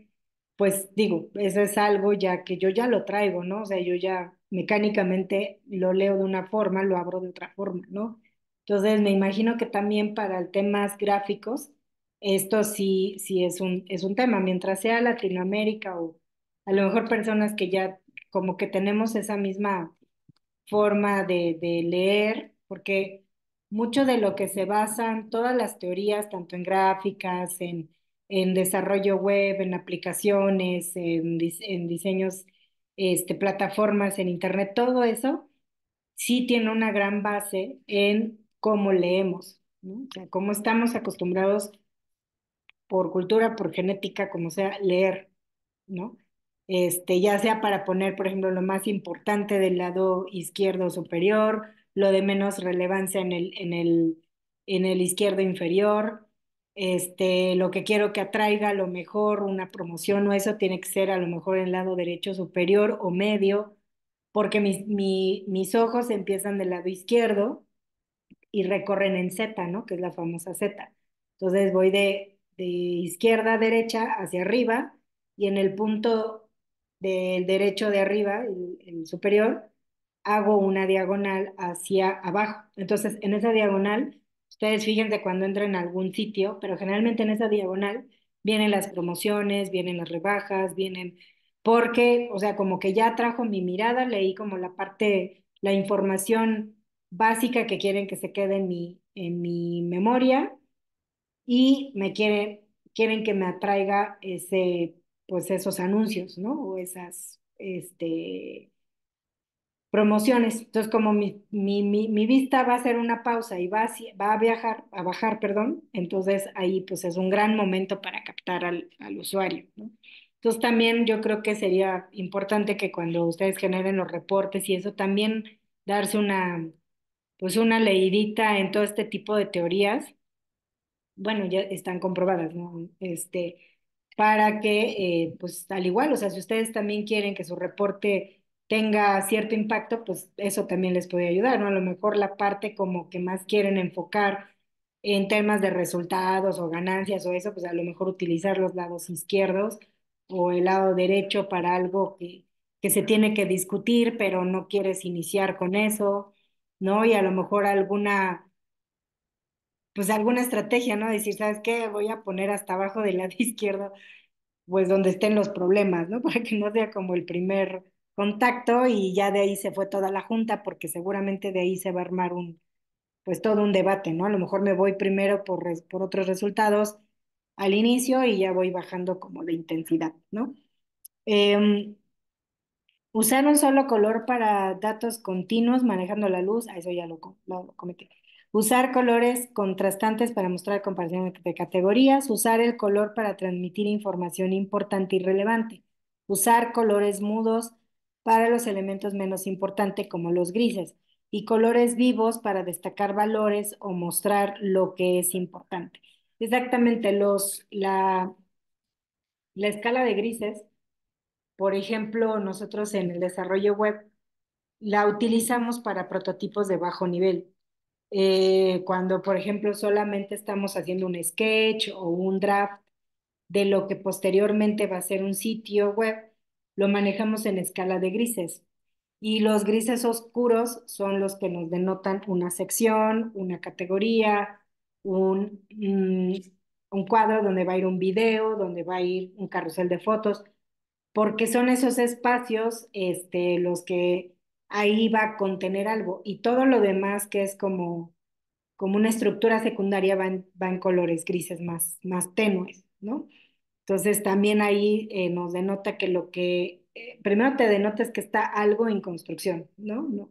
pues digo, eso es algo ya que yo ya lo traigo, ¿no? O sea, yo ya mecánicamente lo leo de una forma, lo abro de otra forma, ¿no? Entonces, me imagino que también para temas gráficos, esto sí es un tema, mientras sea Latinoamérica o a lo mejor personas que ya como que tenemos esa misma forma de leer, porque mucho de lo que se basan todas las teorías, tanto en gráficas, en desarrollo web, en aplicaciones, en diseños, plataformas en internet, todo eso sí tiene una gran base en cómo leemos, ¿no? O sea, cómo estamos acostumbrados por cultura, por genética, como sea, leer, ¿no? Ya sea para poner, por ejemplo, lo más importante del lado izquierdo superior, lo de menos relevancia en el izquierdo inferior, lo que quiero que atraiga a lo mejor una promoción o eso tiene que ser a lo mejor en el lado derecho superior o medio, porque mis ojos empiezan del lado izquierdo y recorren en Z, ¿no? Que es la famosa Z. Entonces voy de izquierda a derecha hacia arriba y en el punto del derecho de arriba, el superior, hago una diagonal hacia abajo. Entonces, en esa diagonal, ustedes fíjense cuando entran a algún sitio, pero generalmente en esa diagonal vienen las promociones, vienen las rebajas, porque, o sea, como que ya trajo mi mirada, leí como la información básica que quieren que se quede en mi memoria y quieren que me atraiga pues esos anuncios, ¿no? O esas, promociones. Entonces, como mi vista va a hacer una pausa y va a bajar, perdón, entonces ahí pues es un gran momento para captar al usuario, ¿no? Entonces también yo creo que sería importante que cuando ustedes generen los reportes y eso también darse pues una leidita en todo este tipo de teorías, bueno, ya están comprobadas, ¿no? Para que, pues al igual, o sea, si ustedes también quieren que su reporte tenga cierto impacto, pues eso también les puede ayudar, ¿no? A lo mejor la parte como que más quieren enfocar en temas de resultados o ganancias o eso, pues a lo mejor utilizar los lados izquierdos o el lado derecho para algo que se tiene que discutir, pero no quieres iniciar con eso, ¿no? Y a lo mejor pues alguna estrategia, ¿no? Decir, ¿sabes qué? Voy a poner hasta abajo del lado izquierdo, pues donde estén los problemas, ¿no? Para que no sea como el primer contacto y ya de ahí se fue toda la junta, porque seguramente de ahí se va a armar pues todo un debate, ¿no? A lo mejor me voy primero por otros resultados al inicio y ya voy bajando como la intensidad, ¿no? Em, Usar un solo color para datos continuos manejando la luz, eso ya lo cometí. Usar colores contrastantes para mostrar comparaciones de categorías. Usar el color para transmitir información importante y relevante. usar colores mudos para los elementos menos importantes como los grises y colores vivos para destacar valores o mostrar lo que es importante. Exactamente, la escala de grises, por ejemplo, nosotros en el desarrollo web la utilizamos para prototipos de bajo nivel. Cuando, por ejemplo, solamente estamos haciendo un sketch o un draft de lo que posteriormente va a ser un sitio web, lo manejamos en escala de grises. Y los grises oscuros son los que nos denotan una sección, una categoría, un cuadro donde va a ir un video, donde va a ir un carrusel de fotos, porque son esos espacios, los que ahí va a contener algo. Y todo lo demás que es como una estructura secundaria va en colores grises más tenues, ¿no? Entonces también ahí nos denota que primero te denota es que está algo en construcción, ¿no? No,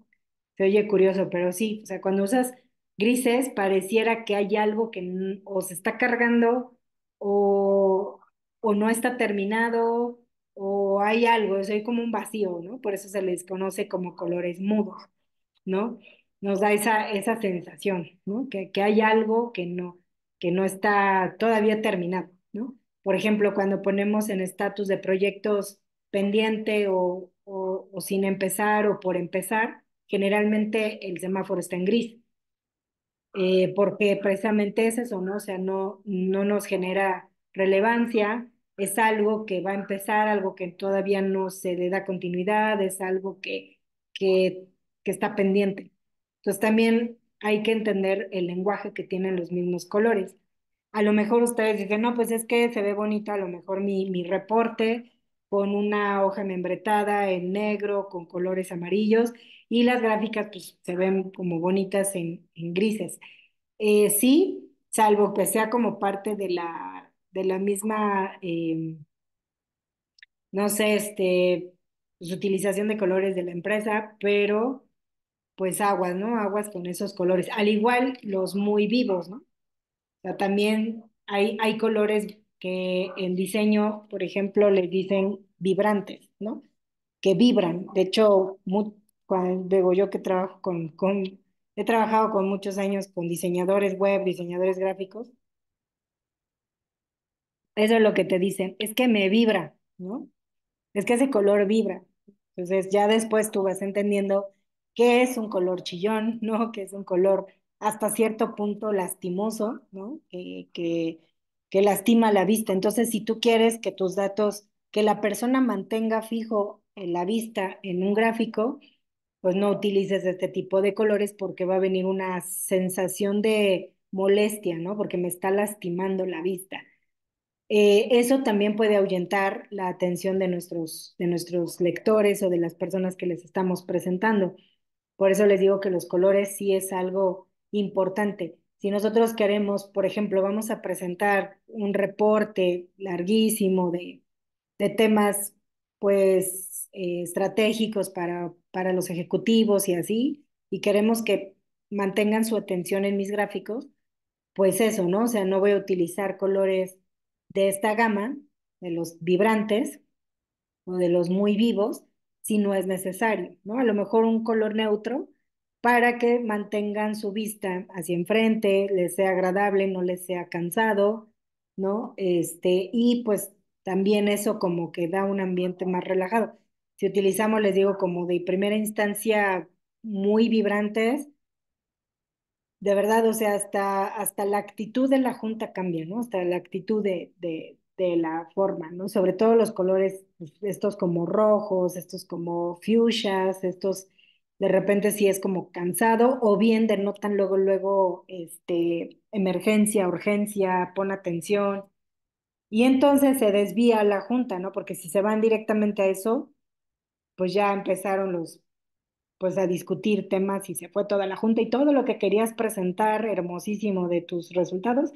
se oye curioso, pero sí, o sea, cuando usas grises pareciera que hay algo que o se está cargando o, o no está terminado o hay algo, o sea, hay como un vacío, ¿no? Por eso se les conoce como colores mudos, ¿no? Nos da esa sensación, ¿no? Que hay algo que no está todavía terminado, ¿no? Por ejemplo, cuando ponemos en estatus de proyectos pendiente o sin empezar o por empezar, generalmente el semáforo está en gris, porque precisamente es eso, ¿no? O sea, no nos genera relevancia, es algo que va a empezar, algo que todavía no se le da continuidad, es algo que, que está pendiente. Entonces también hay que entender el lenguaje que tienen los mismos colores. A lo mejor ustedes dicen, no, pues es que se ve bonito, a lo mejor mi reporte con una hoja membretada en negro, con colores amarillos, y las gráficas pues se ven como bonitas en grises. Sí, salvo que sea como parte de la misma, no sé, pues, utilización de colores de la empresa, pero pues aguas, ¿no? Aguas con esos colores. Al igual los muy vivos, ¿no? O sea, también hay colores que en diseño, por ejemplo, les dicen vibrantes, ¿no? Que vibran. De hecho, cuando digo yo que trabajo he trabajado con muchos años con diseñadores web, diseñadores gráficos, eso es lo que te dicen, es que me vibra, ¿no? Es que ese color vibra. Entonces ya después tú vas entendiendo qué es un color chillón, ¿no? Que es un color hasta cierto punto lastimoso, ¿no? Que lastima la vista. Entonces, si tú quieres que tus datos, que la persona mantenga fijo en la vista en un gráfico, pues no utilices este tipo de colores porque va a venir una sensación de molestia, ¿no? Porque me está lastimando la vista. Eso también puede ahuyentar la atención de nuestros lectores o de las personas que les estamos presentando. Por eso les digo que los colores sí es algo importante. Si nosotros queremos, por ejemplo, vamos a presentar un reporte larguísimo de temas, pues, estratégicos para los ejecutivos y así, y queremos que mantengan su atención en mis gráficos, pues eso, ¿no? O sea, no voy a utilizar colores de esta gama, de los vibrantes o de los muy vivos, si no es necesario, ¿no? A lo mejor un color neutro para que mantengan su vista hacia enfrente, les sea agradable, no les sea cansado, ¿no? Y pues también eso como que da un ambiente más relajado. Si utilizamos, les digo, como de primera instancia muy vibrantes, de verdad, o sea, hasta la actitud de la junta cambia, ¿no? Hasta la actitud de la forma, ¿no? Sobre todo los colores, pues, estos como rojos, estos como fuchsias, estos de repente sí es como cansado, o bien denotan luego, emergencia, urgencia, pon atención, y entonces se desvía la junta, ¿no? Porque si se van directamente a eso, pues ya empezaron pues a discutir temas y se fue toda la junta y todo lo que querías presentar hermosísimo de tus resultados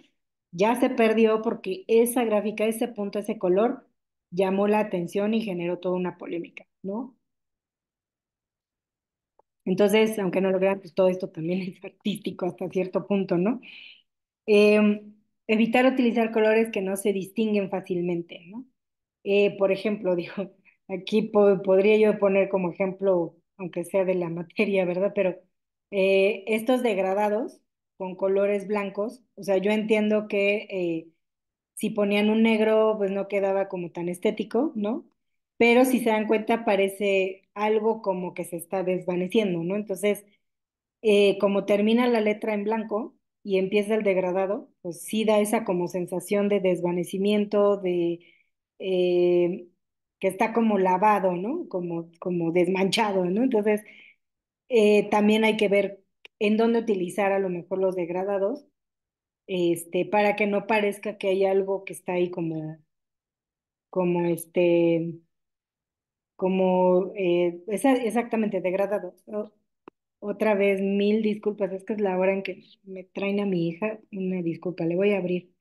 ya se perdió porque esa gráfica, ese punto, ese color llamó la atención y generó toda una polémica, ¿no? Entonces, aunque no lo crean, pues todo esto también es artístico hasta cierto punto, ¿no? Evitar utilizar colores que no se distinguen fácilmente, ¿no? Por ejemplo, dijo. Aquí podría yo poner como ejemplo, aunque sea de la materia, ¿verdad? Pero estos degradados con colores blancos, o sea, yo entiendo que si ponían un negro, pues no quedaba como tan estético, ¿no? Pero si se dan cuenta, parece algo como que se está desvaneciendo, ¿no? Entonces, como termina la letra en blanco y empieza el degradado, pues sí da esa como sensación de desvanecimiento, de eh, que está como lavado, ¿no? Como desmanchado, ¿no? Entonces, también hay que ver en dónde utilizar a lo mejor los degradados, para que no parezca que hay algo que está ahí como exactamente degradado. Otra vez, mil disculpas, es que es la hora en que me traen a mi hija. Una disculpa, le voy a abrir.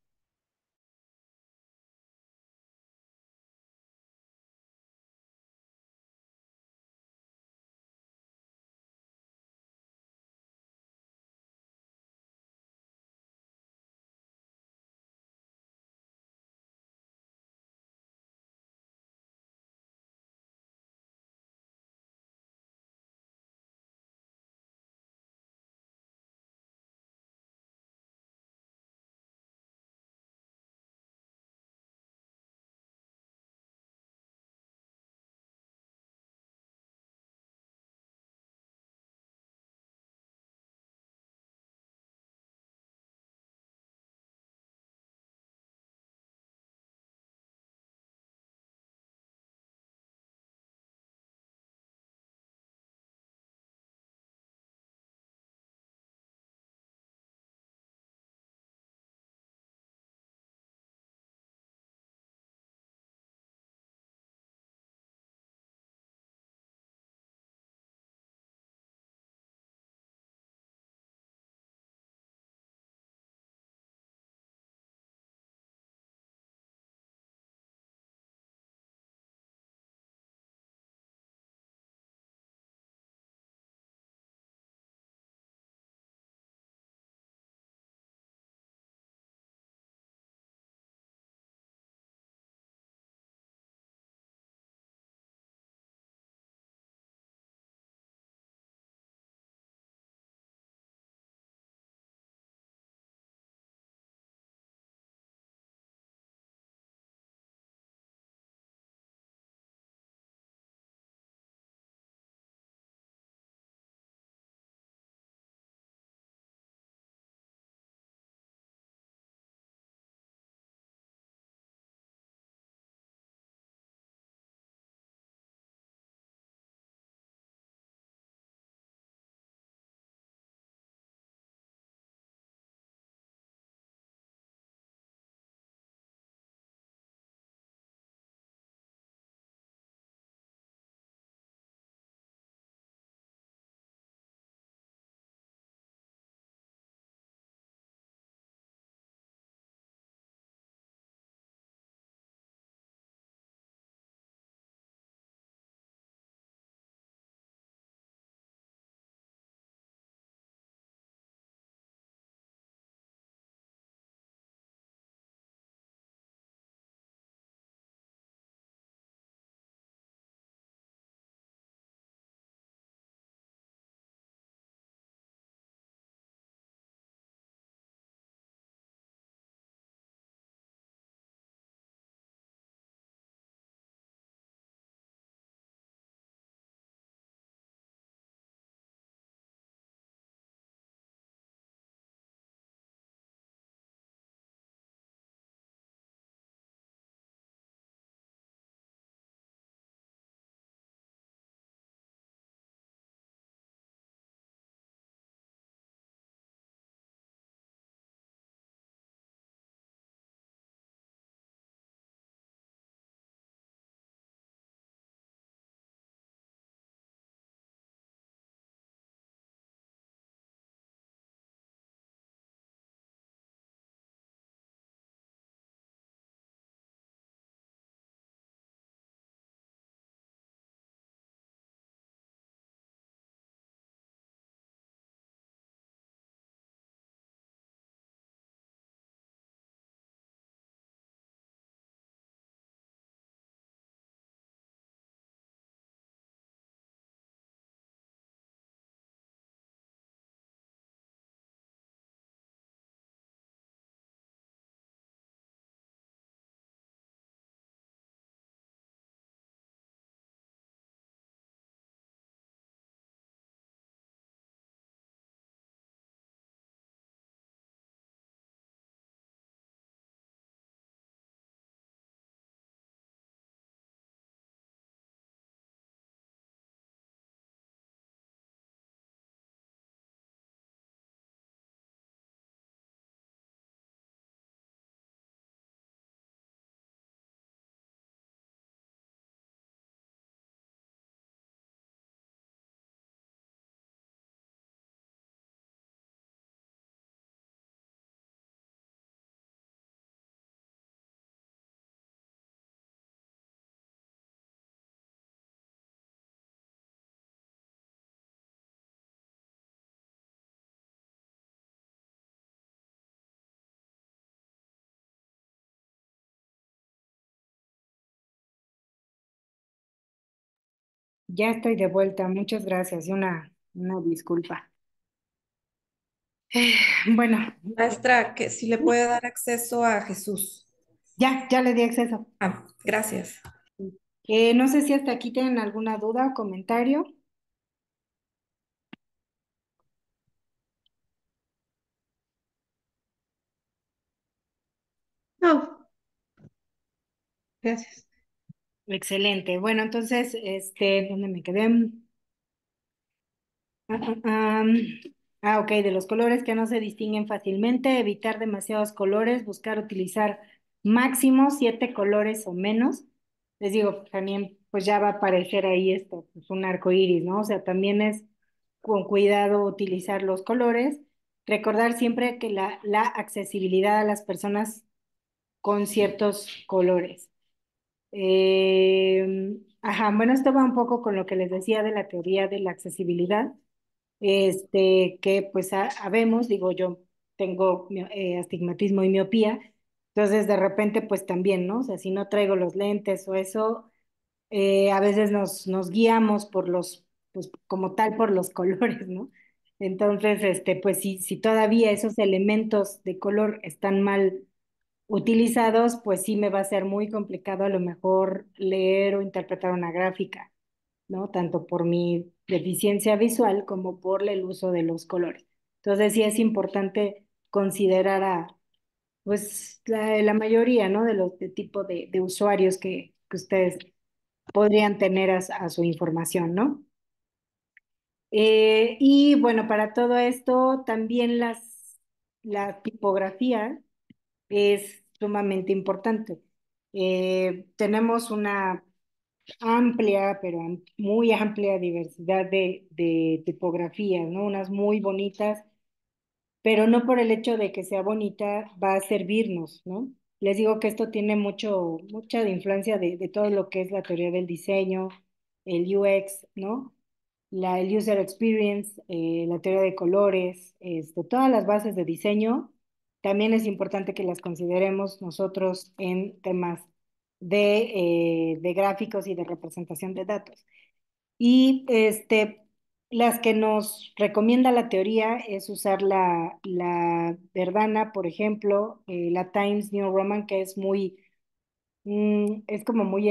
Ya estoy de vuelta, muchas gracias y una disculpa. Bueno, Maestra, que si le puede dar acceso a Jesús. ya le di acceso. Ah, gracias. No sé si hasta aquí tienen alguna duda o comentario. No, gracias. Excelente. Bueno, entonces, ¿dónde me quedé? Ah, ok, de los colores que no se distinguen fácilmente, evitar demasiados colores, buscar utilizar máximo 7 colores o menos. Les digo, también pues ya va a aparecer ahí esto, pues un arco iris, ¿no? O sea, también es con cuidado utilizar los colores. Recordar siempre que la accesibilidad a las personas con ciertos colores. Ajá, bueno, esto va un poco con lo que les decía de la teoría de la accesibilidad, que pues habemos, digo yo, tengo astigmatismo y miopía, entonces de repente pues también, ¿no? O sea, si no traigo los lentes o eso, a veces nos guiamos por pues como tal por los colores, ¿no? Entonces, pues si todavía esos elementos de color están mal utilizados, pues sí me va a ser muy complicado a lo mejor leer o interpretar una gráfica, ¿no? Tanto por mi deficiencia visual como por el uso de los colores. Entonces sí es importante considerar pues, la mayoría, ¿no? De los de tipo de usuarios que ustedes podrían tener a su información, ¿no? Y bueno, para todo esto, también la tipografía es sumamente importante. Tenemos una amplia, pero muy amplia diversidad de tipografías, ¿no? Unas muy bonitas, pero no por el hecho de que sea bonita va a servirnos, ¿no? Les digo que esto tiene mucha de influencia de todo lo que es la teoría del diseño, el UX, ¿no? El User Experience, la teoría de colores, todas las bases de diseño, también es importante que las consideremos nosotros en temas de gráficos y de representación de datos. Y las que nos recomienda la teoría es usar la Verdana, por ejemplo, la Times New Roman, que es es como muy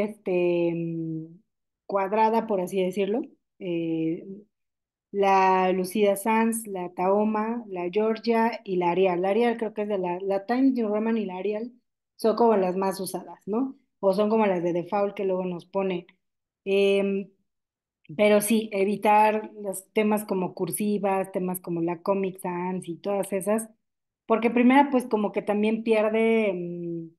cuadrada, por así decirlo. Eh, la Lucida Sans, la Tahoma, la Georgia y la Arial. La Arial creo que es de la Times New Roman y la Arial son como las más usadas, ¿no? O son como las de default que luego nos pone. Em, pero sí, evitar los temas como cursivas, temas como la Comic Sans y todas esas, porque primero pues como que también pierde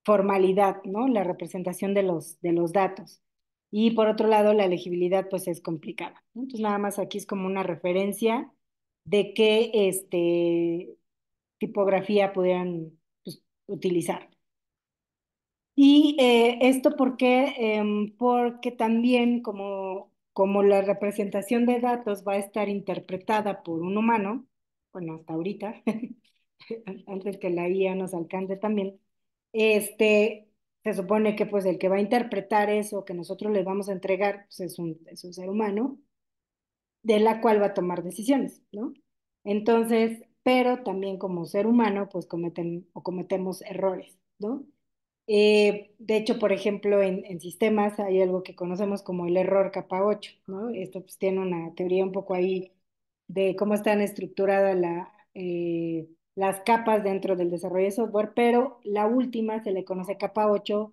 formalidad, ¿no? La representación de los datos. Y por otro lado, la legibilidad pues es complicada, ¿no? Entonces nada más aquí es como una referencia de qué tipografía pudieran pues, utilizar. Y esto porque también como la representación de datos va a estar interpretada por un humano, bueno, hasta ahorita, antes que la IA nos alcance también, se supone que pues el que va a interpretar eso que nosotros le vamos a entregar pues, es un ser humano, de la cual va a tomar decisiones, ¿no? Entonces, pero también como ser humano, pues cometen o cometemos errores, ¿no? De hecho, por ejemplo, en sistemas hay algo que conocemos como el error capa 8, ¿no? Esto pues tiene una teoría un poco ahí de cómo están estructuradas las capas dentro del desarrollo de software, pero la última se le conoce capa 8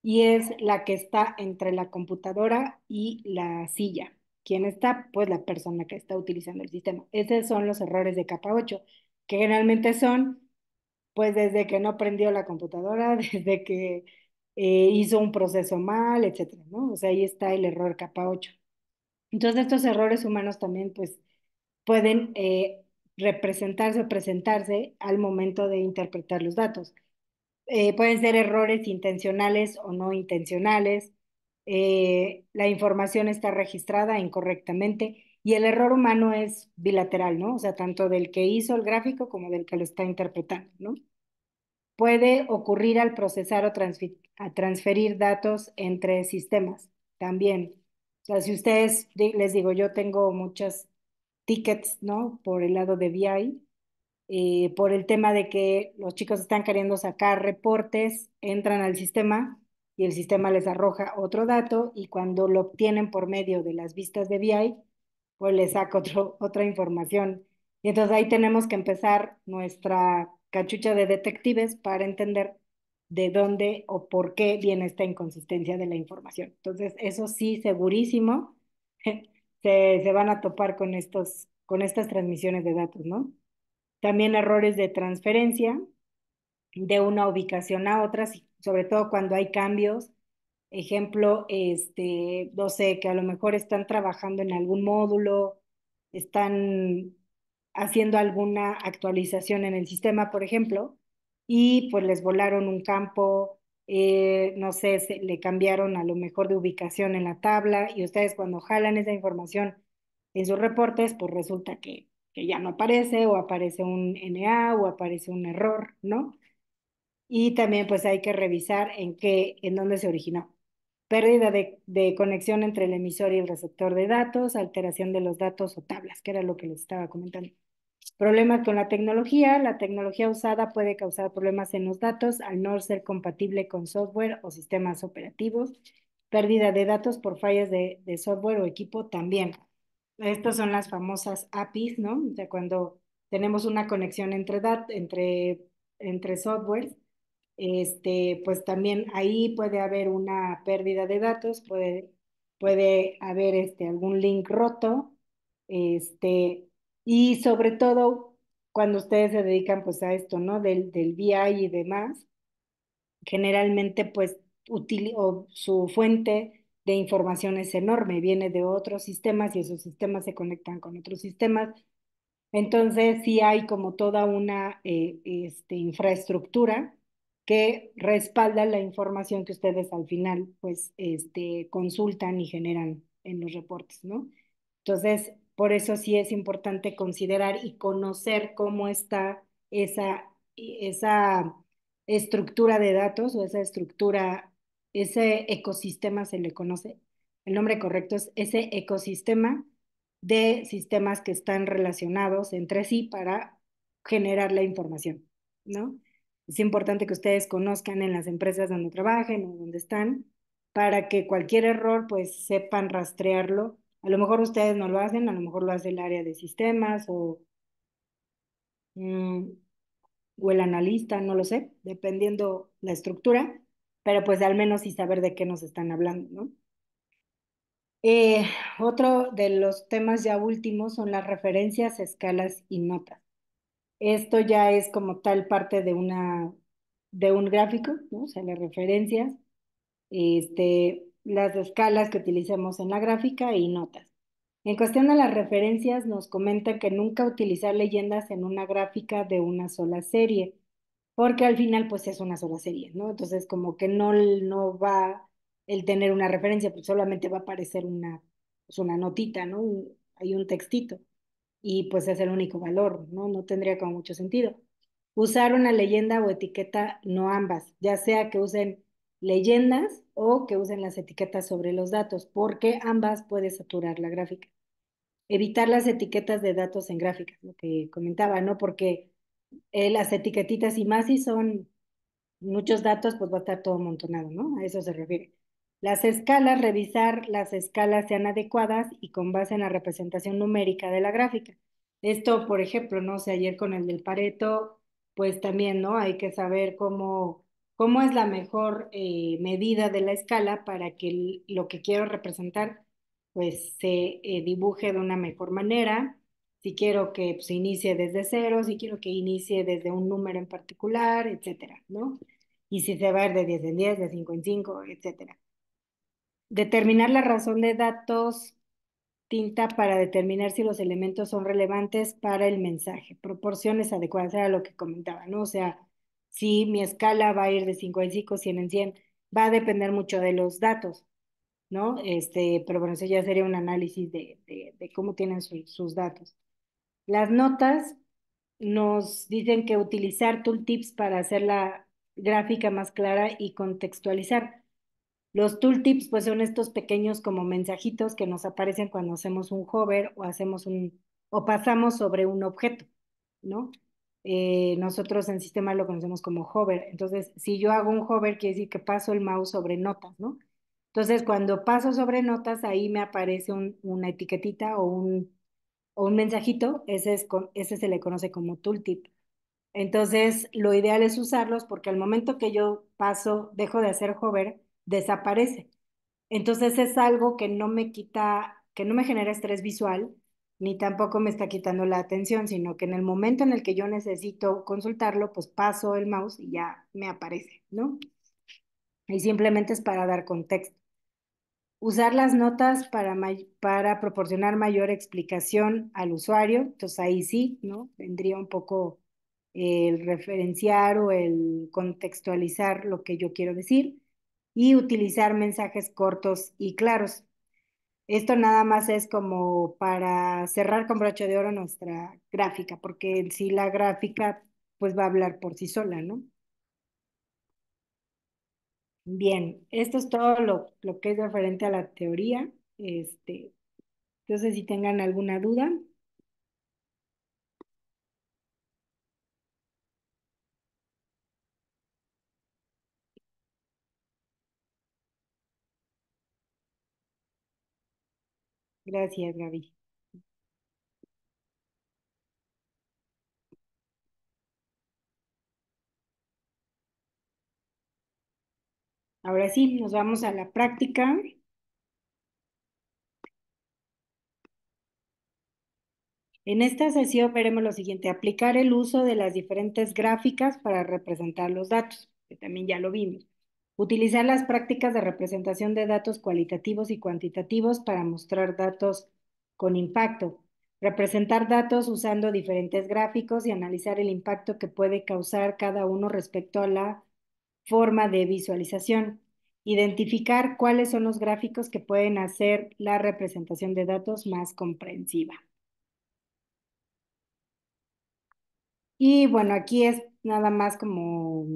y es la que está entre la computadora y la silla. ¿Quién está? Pues la persona que está utilizando el sistema. Esos son los errores de capa 8, que generalmente son pues desde que no prendió la computadora, desde que hizo un proceso mal, etcétera, ¿no? O sea, ahí está el error capa 8. Entonces, estos errores humanos también, pues, pueden representarse o presentarse al momento de interpretar los datos. Pueden ser errores intencionales o no intencionales. La información está registrada incorrectamente y el error humano es bilateral, ¿no? O sea, tanto del que hizo el gráfico como del que lo está interpretando, ¿no? Puede ocurrir al procesar o a transferir datos entre sistemas también. sea, si ustedes, les digo, yo tengo muchas tickets, ¿no? Por el lado de BI, por el tema de que los chicos están queriendo sacar reportes, entran al sistema y el sistema les arroja otro dato y cuando lo obtienen por medio de las vistas de BI, pues les saca otra información. Y entonces ahí tenemos que empezar nuestra cachucha de detectives para entender de dónde o por qué viene esta inconsistencia de la información. Entonces, eso sí, segurísimo, se van a topar con estas transmisiones de datos, ¿no? También errores de transferencia de una ubicación a otra, sobre todo cuando hay cambios. Ejemplo, no sé, que a lo mejor están trabajando en algún módulo, están haciendo alguna actualización en el sistema, por ejemplo, y pues les volaron un campo, no sé, le cambiaron a lo mejor de ubicación en la tabla y ustedes cuando jalan esa información en sus reportes, pues resulta que ya no aparece o aparece un NA o aparece un error, ¿no? Y también pues hay que revisar en dónde se originó. Pérdida de conexión entre el emisor y el receptor de datos, alteración de los datos o tablas, que era lo que les estaba comentando. Problemas con la tecnología usada puede causar problemas en los datos al no ser compatible con software o sistemas operativos. Pérdida de datos por fallas de software o equipo también. Estas son las famosas APIs, ¿no? O sea, cuando tenemos una conexión entre softwares, pues también ahí puede haber una pérdida de datos, puede haber algún link roto, este, y sobre todo cuando ustedes se dedican pues a esto, ¿no? Del BI y demás, generalmente pues o su fuente de información es enorme, viene de otros sistemas y esos sistemas se conectan con otros sistemas entonces, sí hay como toda una infraestructura que respalda la información que ustedes al final, pues, consultan y generan en los reportes, ¿no? Entonces, por eso sí es importante considerar y conocer cómo está esa estructura de datos o esa estructura, ese ecosistema se le conoce. El nombre correcto es ese ecosistema de sistemas que están relacionados entre sí para generar la información, ¿no? Es importante que ustedes conozcan en las empresas donde trabajen o donde están para que cualquier error pues sepan rastrearlo. A lo mejor ustedes no lo hacen, a lo mejor lo hace el área de sistemas mm, o el analista, no lo sé, dependiendo la estructura, pero pues al menos sí saber de qué nos están hablando, ¿no? Eh, Otro de los temas ya últimos son las referencias, escalas y notas. Esto ya es como tal parte de un gráfico, ¿no? O sea, las referencias, las escalas que utilicemos en la gráfica y notas. En cuestión de las referencias, nos comenta que nunca utilizar leyendas en una gráfica de una sola serie, porque al final pues es una sola serie, ¿no? Entonces como que no va el tener una referencia, pues solamente va a aparecer pues, una notita, ¿no? Hay un textito y pues es el único valor, ¿no? No tendría como mucho sentido. Usar una leyenda o etiqueta, no ambas, ya sea que usen leyendas o que usen las etiquetas sobre los datos, porque ambas puede saturar la gráfica. Evitar las etiquetas de datos en gráficas, lo que comentaba, ¿no? Porque las etiquetitas y más si son muchos datos, pues va a estar todo amontonado, ¿no? A eso se refiere. Las escalas, revisar las escalas sean adecuadas y con base en la representación numérica de la gráfica. Esto, por ejemplo, no sé, ayer con el del Pareto, pues también, ¿no? Hay que saber cómo es la mejor medida de la escala para que lo que quiero representar, pues se dibuje de una mejor manera. Si quiero que se inicie desde cero, si quiero que inicie desde un número en particular, etcétera, ¿no? Y si se va a ir de 10 en 10, de 5 en 5, etcétera. Determinar la razón de datos tinta para determinar si los elementos son relevantes para el mensaje. Proporciones adecuadas, era lo que comentaba, ¿no? O sea, si mi escala va a ir de 5 en 5, 100 en 100, va a depender mucho de los datos, ¿no? Pero bueno, eso ya sería un análisis de cómo tienen sus datos. Las notas nos dicen que utilizar tooltips para hacer la gráfica más clara y contextualizar. Los tooltips, pues son estos pequeños como mensajitos que nos aparecen cuando hacemos un hover o o pasamos sobre un objeto, ¿no? Nosotros en sistema lo conocemos como hover. Entonces, si yo hago un hover, quiere decir que paso el mouse sobre notas, ¿no? Entonces, cuando paso sobre notas, ahí me aparece una etiquetita o un mensajito, ese se le conoce como tooltip. Entonces, lo ideal es usarlos porque al momento que yo paso, dejo de hacer hover, desaparece. Entonces es algo que no me quita, que no me genera estrés visual, ni tampoco me está quitando la atención, sino que en el momento en el que yo necesito consultarlo, pues paso el mouse y ya me aparece, ¿no? Y simplemente es para dar contexto. Usar las notas para proporcionar mayor explicación al usuario, entonces ahí sí, ¿no? Vendría un poco el referenciar o el contextualizar lo que yo quiero decir y utilizar mensajes cortos y claros. Esto nada más es como para cerrar con broche de oro nuestra gráfica, porque en sí la gráfica pues va a hablar por sí sola, ¿no? Bien, esto es todo lo que es referente a la teoría. Entonces, si tengan alguna duda, gracias, Gaby. Ahora sí, nos vamos a la práctica. En esta sesión veremos lo siguiente: aplicar el uso de las diferentes gráficas para representar los datos, que también ya lo vimos. Utilizar las prácticas de representación de datos cualitativos y cuantitativos para mostrar datos con impacto. Representar datos usando diferentes gráficos y analizar el impacto que puede causar cada uno respecto a la forma de visualización. Identificar cuáles son los gráficos que pueden hacer la representación de datos más comprensiva. Y bueno, aquí es nada más como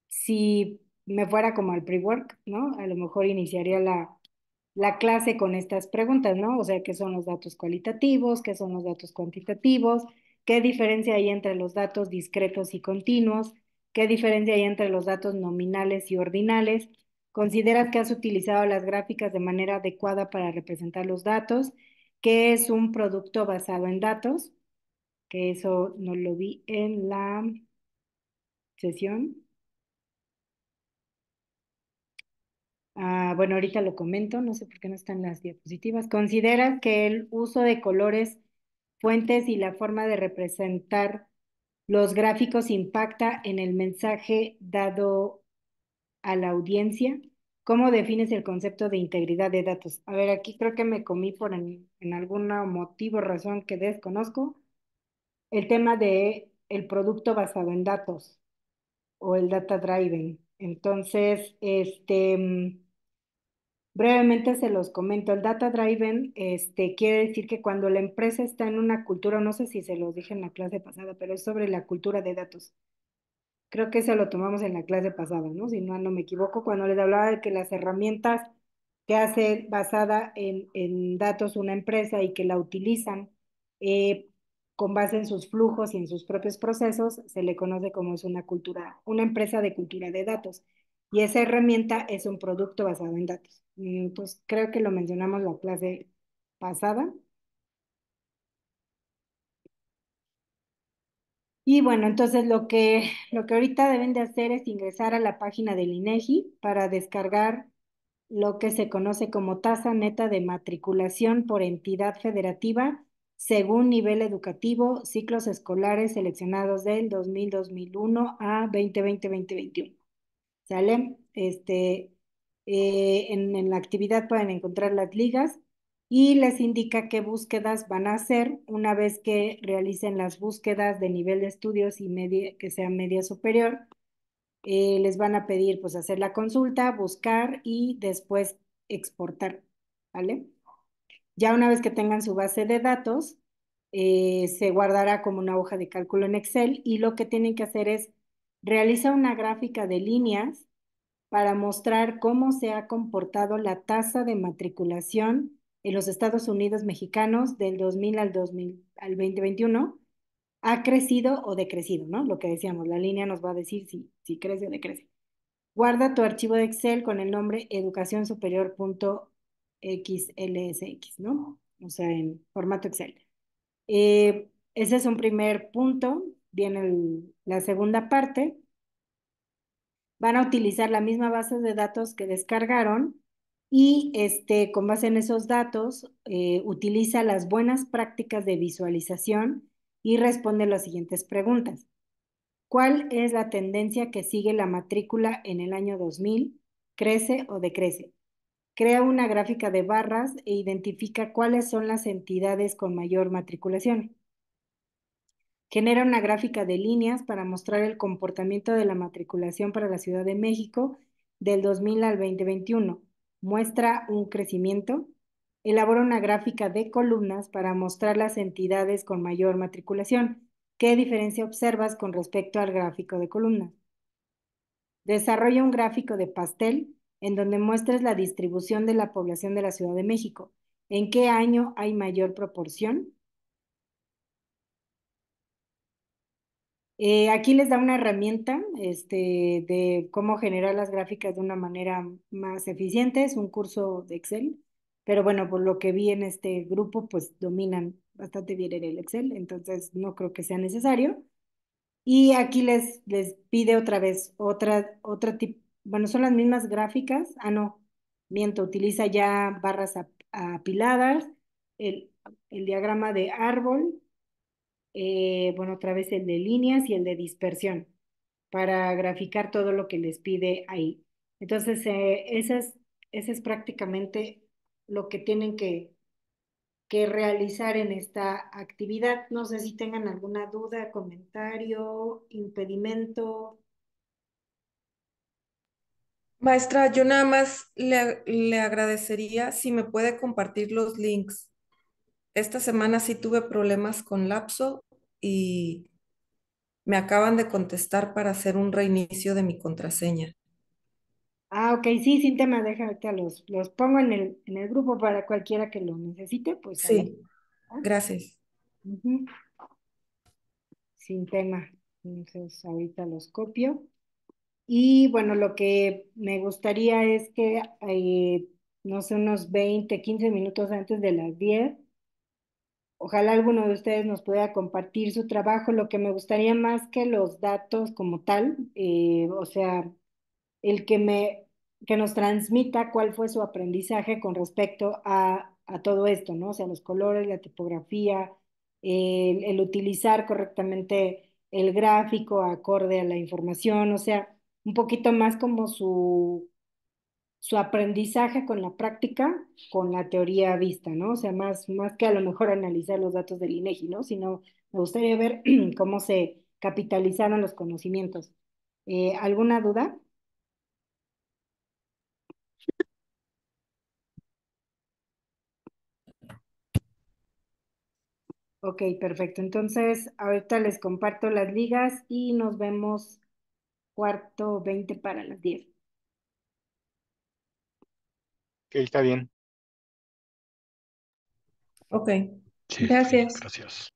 si me fuera como al pre-work, ¿no? A lo mejor iniciaría la clase con estas preguntas, ¿no? O sea, ¿qué son los datos cualitativos? ¿Qué son los datos cuantitativos? ¿Qué diferencia hay entre los datos discretos y continuos? ¿Qué diferencia hay entre los datos nominales y ordinales? ¿Consideras que has utilizado las gráficas de manera adecuada para representar los datos? ¿Qué es un producto basado en datos? Que eso no lo vi en la sesión. Bueno, ahorita lo comento, no sé por qué no están las diapositivas. ¿Consideras que el uso de colores, fuentes y la forma de representar los gráficos impacta en el mensaje dado a la audiencia? ¿Cómo defines el concepto de integridad de datos? A ver, aquí creo que me comí en algún motivo, razón que desconozco, el tema de el producto basado en datos o el data driven. Entonces, brevemente se los comento. El data driven, quiere decir que cuando la empresa está en una cultura, no sé si se los dije en la clase pasada, pero es sobre la cultura de datos. Creo que eso lo tomamos en la clase pasada, ¿no? Si no, no me equivoco, cuando les hablaba de que las herramientas que hace basada en datos una empresa y que la utilizan eh, con base en sus flujos y en sus propios procesos, se le conoce como es una cultura, una empresa de cultura de datos. Y esa herramienta es un producto basado en datos. Entonces, creo que lo mencionamos la clase pasada. Y bueno, entonces lo que ahorita deben de hacer es ingresar a la página del INEGI para descargar lo que se conoce como tasa neta de matriculación por entidad federativa según nivel educativo, ciclos escolares seleccionados del 2000-2001 a 2020-2021. ¿Sale? En la actividad pueden encontrar las ligas y les indica qué búsquedas van a hacer una vez que realicen las búsquedas de nivel de estudios y media, que sea media superior. Les van a pedir pues hacer la consulta, buscar y después exportar, ¿vale? Ya una vez que tengan su base de datos, se guardará como una hoja de cálculo en Excel y lo que tienen que hacer es realizar una gráfica de líneas para mostrar cómo se ha comportado la tasa de matriculación en los Estados Unidos mexicanos del 2000 al 2021. ¿Ha crecido o decrecido, no? Lo que decíamos, la línea nos va a decir si crece o decrece. Guarda tu archivo de Excel con el nombre educacionsuperior.xlsx, ¿no? O sea, en formato Excel. Ese es un primer punto. Viene la segunda parte. Van a utilizar la misma base de datos que descargaron y con base en esos datos utiliza las buenas prácticas de visualización y responde las siguientes preguntas. ¿Cuál es la tendencia que sigue la matrícula en el año 2000? ¿Crece o decrece? Crea una gráfica de barras e identifica cuáles son las entidades con mayor matriculación. Genera una gráfica de líneas para mostrar el comportamiento de la matriculación para la Ciudad de México del 2000 al 2021. Muestra un crecimiento. Elabora una gráfica de columnas para mostrar las entidades con mayor matriculación. ¿Qué diferencia observas con respecto al gráfico de columnas? Desarrolla un gráfico de pastel en donde muestres la distribución de la población de la Ciudad de México. ¿En qué año hay mayor proporción? Aquí les da una herramienta de cómo generar las gráficas de una manera más eficiente. Es un curso de Excel, pero bueno, por lo que vi en este grupo, pues dominan bastante bien el Excel, entonces no creo que sea necesario. Y aquí les pide otra vez otra tipo, bueno, son las mismas gráficas. Ah, no, miento, utiliza ya barras apiladas, el, el diagrama de árbol, bueno, otra vez el de líneas y el de dispersión para graficar todo lo que les pide ahí. Entonces, ese es prácticamente lo que tienen que realizar en esta actividad. No sé si tengan alguna duda, comentario, impedimento. Maestra, yo nada más le agradecería si me puede compartir los links. Esta semana sí tuve problemas con Lapso y me acaban de contestar para hacer un reinicio de mi contraseña. Ah, ok, sí, sin tema, déjame que los pongo en el grupo para cualquiera que lo necesite, pues ahí. Sí, ¿Ah? gracias. Ujú, sin tema. Entonces, ahorita los copio. Y bueno, lo que me gustaría es que, no sé, unos 20 15 minutos antes de las 10, ojalá alguno de ustedes nos pueda compartir su trabajo. Lo que me gustaría más que los datos como tal, o sea, el que nos transmita cuál fue su aprendizaje con respecto a todo esto, ¿no? O sea, los colores, la tipografía, el utilizar correctamente el gráfico acorde a la información, o sea, un poquito más como su aprendizaje con la práctica, con la teoría vista, ¿no? O sea, más que a lo mejor analizar los datos del INEGI, ¿no? Sino me gustaría ver cómo se capitalizaron los conocimientos. ¿Alguna duda? Ok, perfecto. Entonces, ahorita les comparto las ligas y nos vemos cuarto 20 para las 10. Ok, está bien. Ok, Sí, está bien. gracias. Gracias.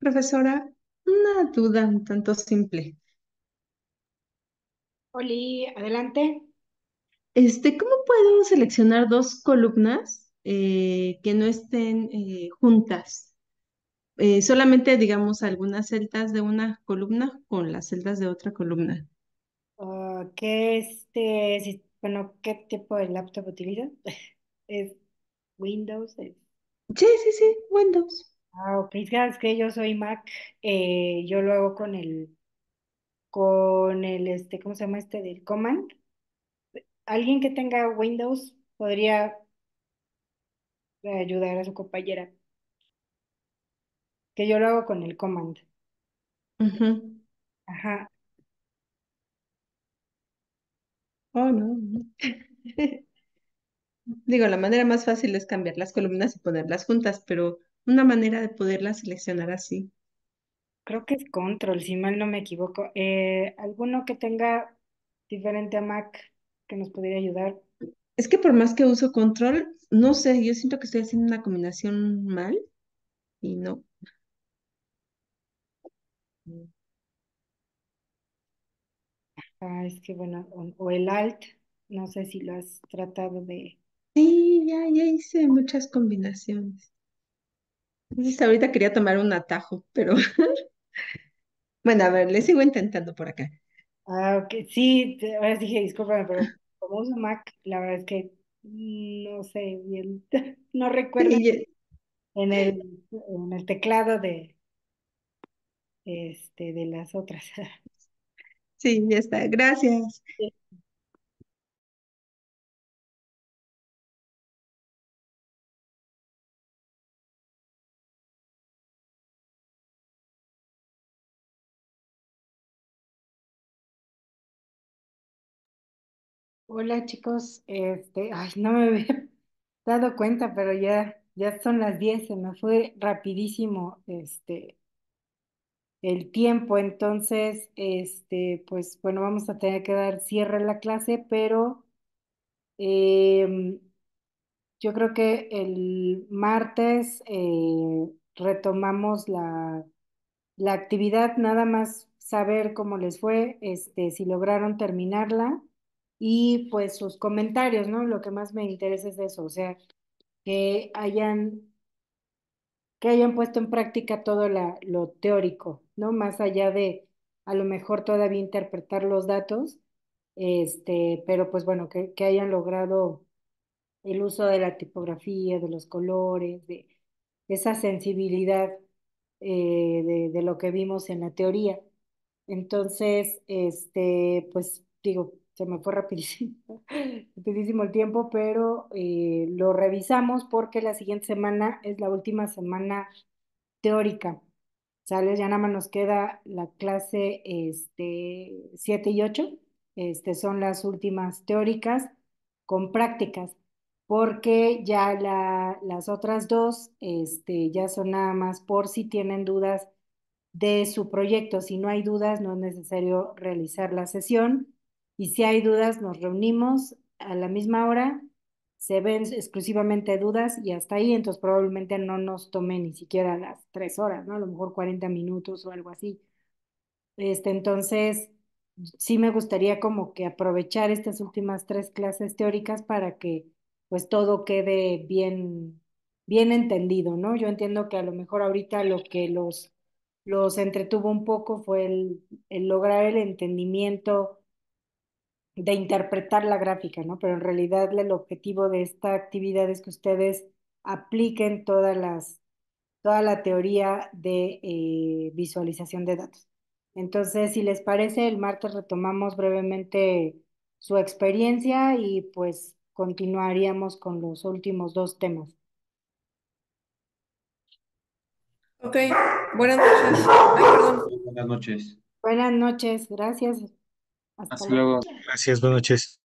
Profesora, una duda un tanto simple. Oli, adelante. ¿Cómo puedo seleccionar dos columnas que no estén juntas? Solamente, digamos, algunas celdas de una columna con las celdas de otra columna. Bueno, ¿qué tipo de laptop utilizas? ¿Es Windows? Sí, sí, sí, Windows. Ok, es que yo soy Mac, yo lo hago con el, ¿cómo se llama este? Del Command. Alguien que tenga Windows podría ayudar a su compañera, que yo lo hago con el Command. Ujú. Ajá, Oh, no. No. Digo, la manera más fácil es cambiar las columnas y ponerlas juntas, pero una manera de poderlas seleccionar así. creo que es Control, si mal no me equivoco. ¿Alguno que tenga diferente a Mac que nos podría ayudar? Es que por más que uso control, no sé, yo siento que estoy haciendo una combinación mal y no. Es que bueno, o el Alt, no sé si lo has tratado de... Sí, ya hice muchas combinaciones. Entonces ahorita quería tomar un atajo, pero bueno, a ver, le sigo intentando por acá. Ok, sí, ahora sí dije, discúlpame, pero como uso Mac, la verdad es que no sé bien, no recuerdo Sí, en el teclado de las otras. sí, ya está, gracias. Hola chicos, ay, no me había dado cuenta, pero ya son las 10, se me fue rapidísimo, el tiempo. Entonces, pues bueno, vamos a tener que dar cierre a la clase, pero em, yo creo que el martes retomamos la actividad, nada más saber cómo les fue, si lograron terminarla y pues sus comentarios, ¿no? Lo que más me interesa es eso, o sea, que hayan que hayan puesto en práctica todo lo teórico, ¿no? Más allá de a lo mejor todavía interpretar los datos, pero pues bueno, que hayan logrado el uso de la tipografía, de los colores, de esa sensibilidad de lo que vimos en la teoría. Entonces, pues digo, se me fue rapidísimo, rapidísimo el tiempo, pero lo revisamos porque la siguiente semana es la última semana teórica. ¿Sale? Ya nada más nos queda la clase 7 y 8. Son las últimas teóricas con prácticas, porque ya las otras dos ya son nada más por si tienen dudas de su proyecto. Si no hay dudas, no es necesario realizar la sesión. Y si hay dudas, nos reunimos a la misma hora, se ven exclusivamente dudas y hasta ahí, entonces probablemente no nos tome ni siquiera las 3 horas, ¿no? A lo mejor 40 minutos o algo así. Entonces, sí me gustaría como que aprovechar estas últimas 3 clases teóricas para que pues todo quede bien entendido, ¿no? Yo entiendo que a lo mejor ahorita lo que los entretuvo un poco fue el lograr el entendimiento de interpretar la gráfica, ¿no? Pero en realidad el objetivo de esta actividad es que ustedes apliquen toda la teoría de visualización de datos. Entonces, si les parece, el martes retomamos brevemente su experiencia y pues continuaríamos con los últimos dos temas. Ok, buenas noches. Ay, perdón. Buenas noches. Buenas noches, gracias. Hasta Hasta luego. luego. Gracias, buenas noches.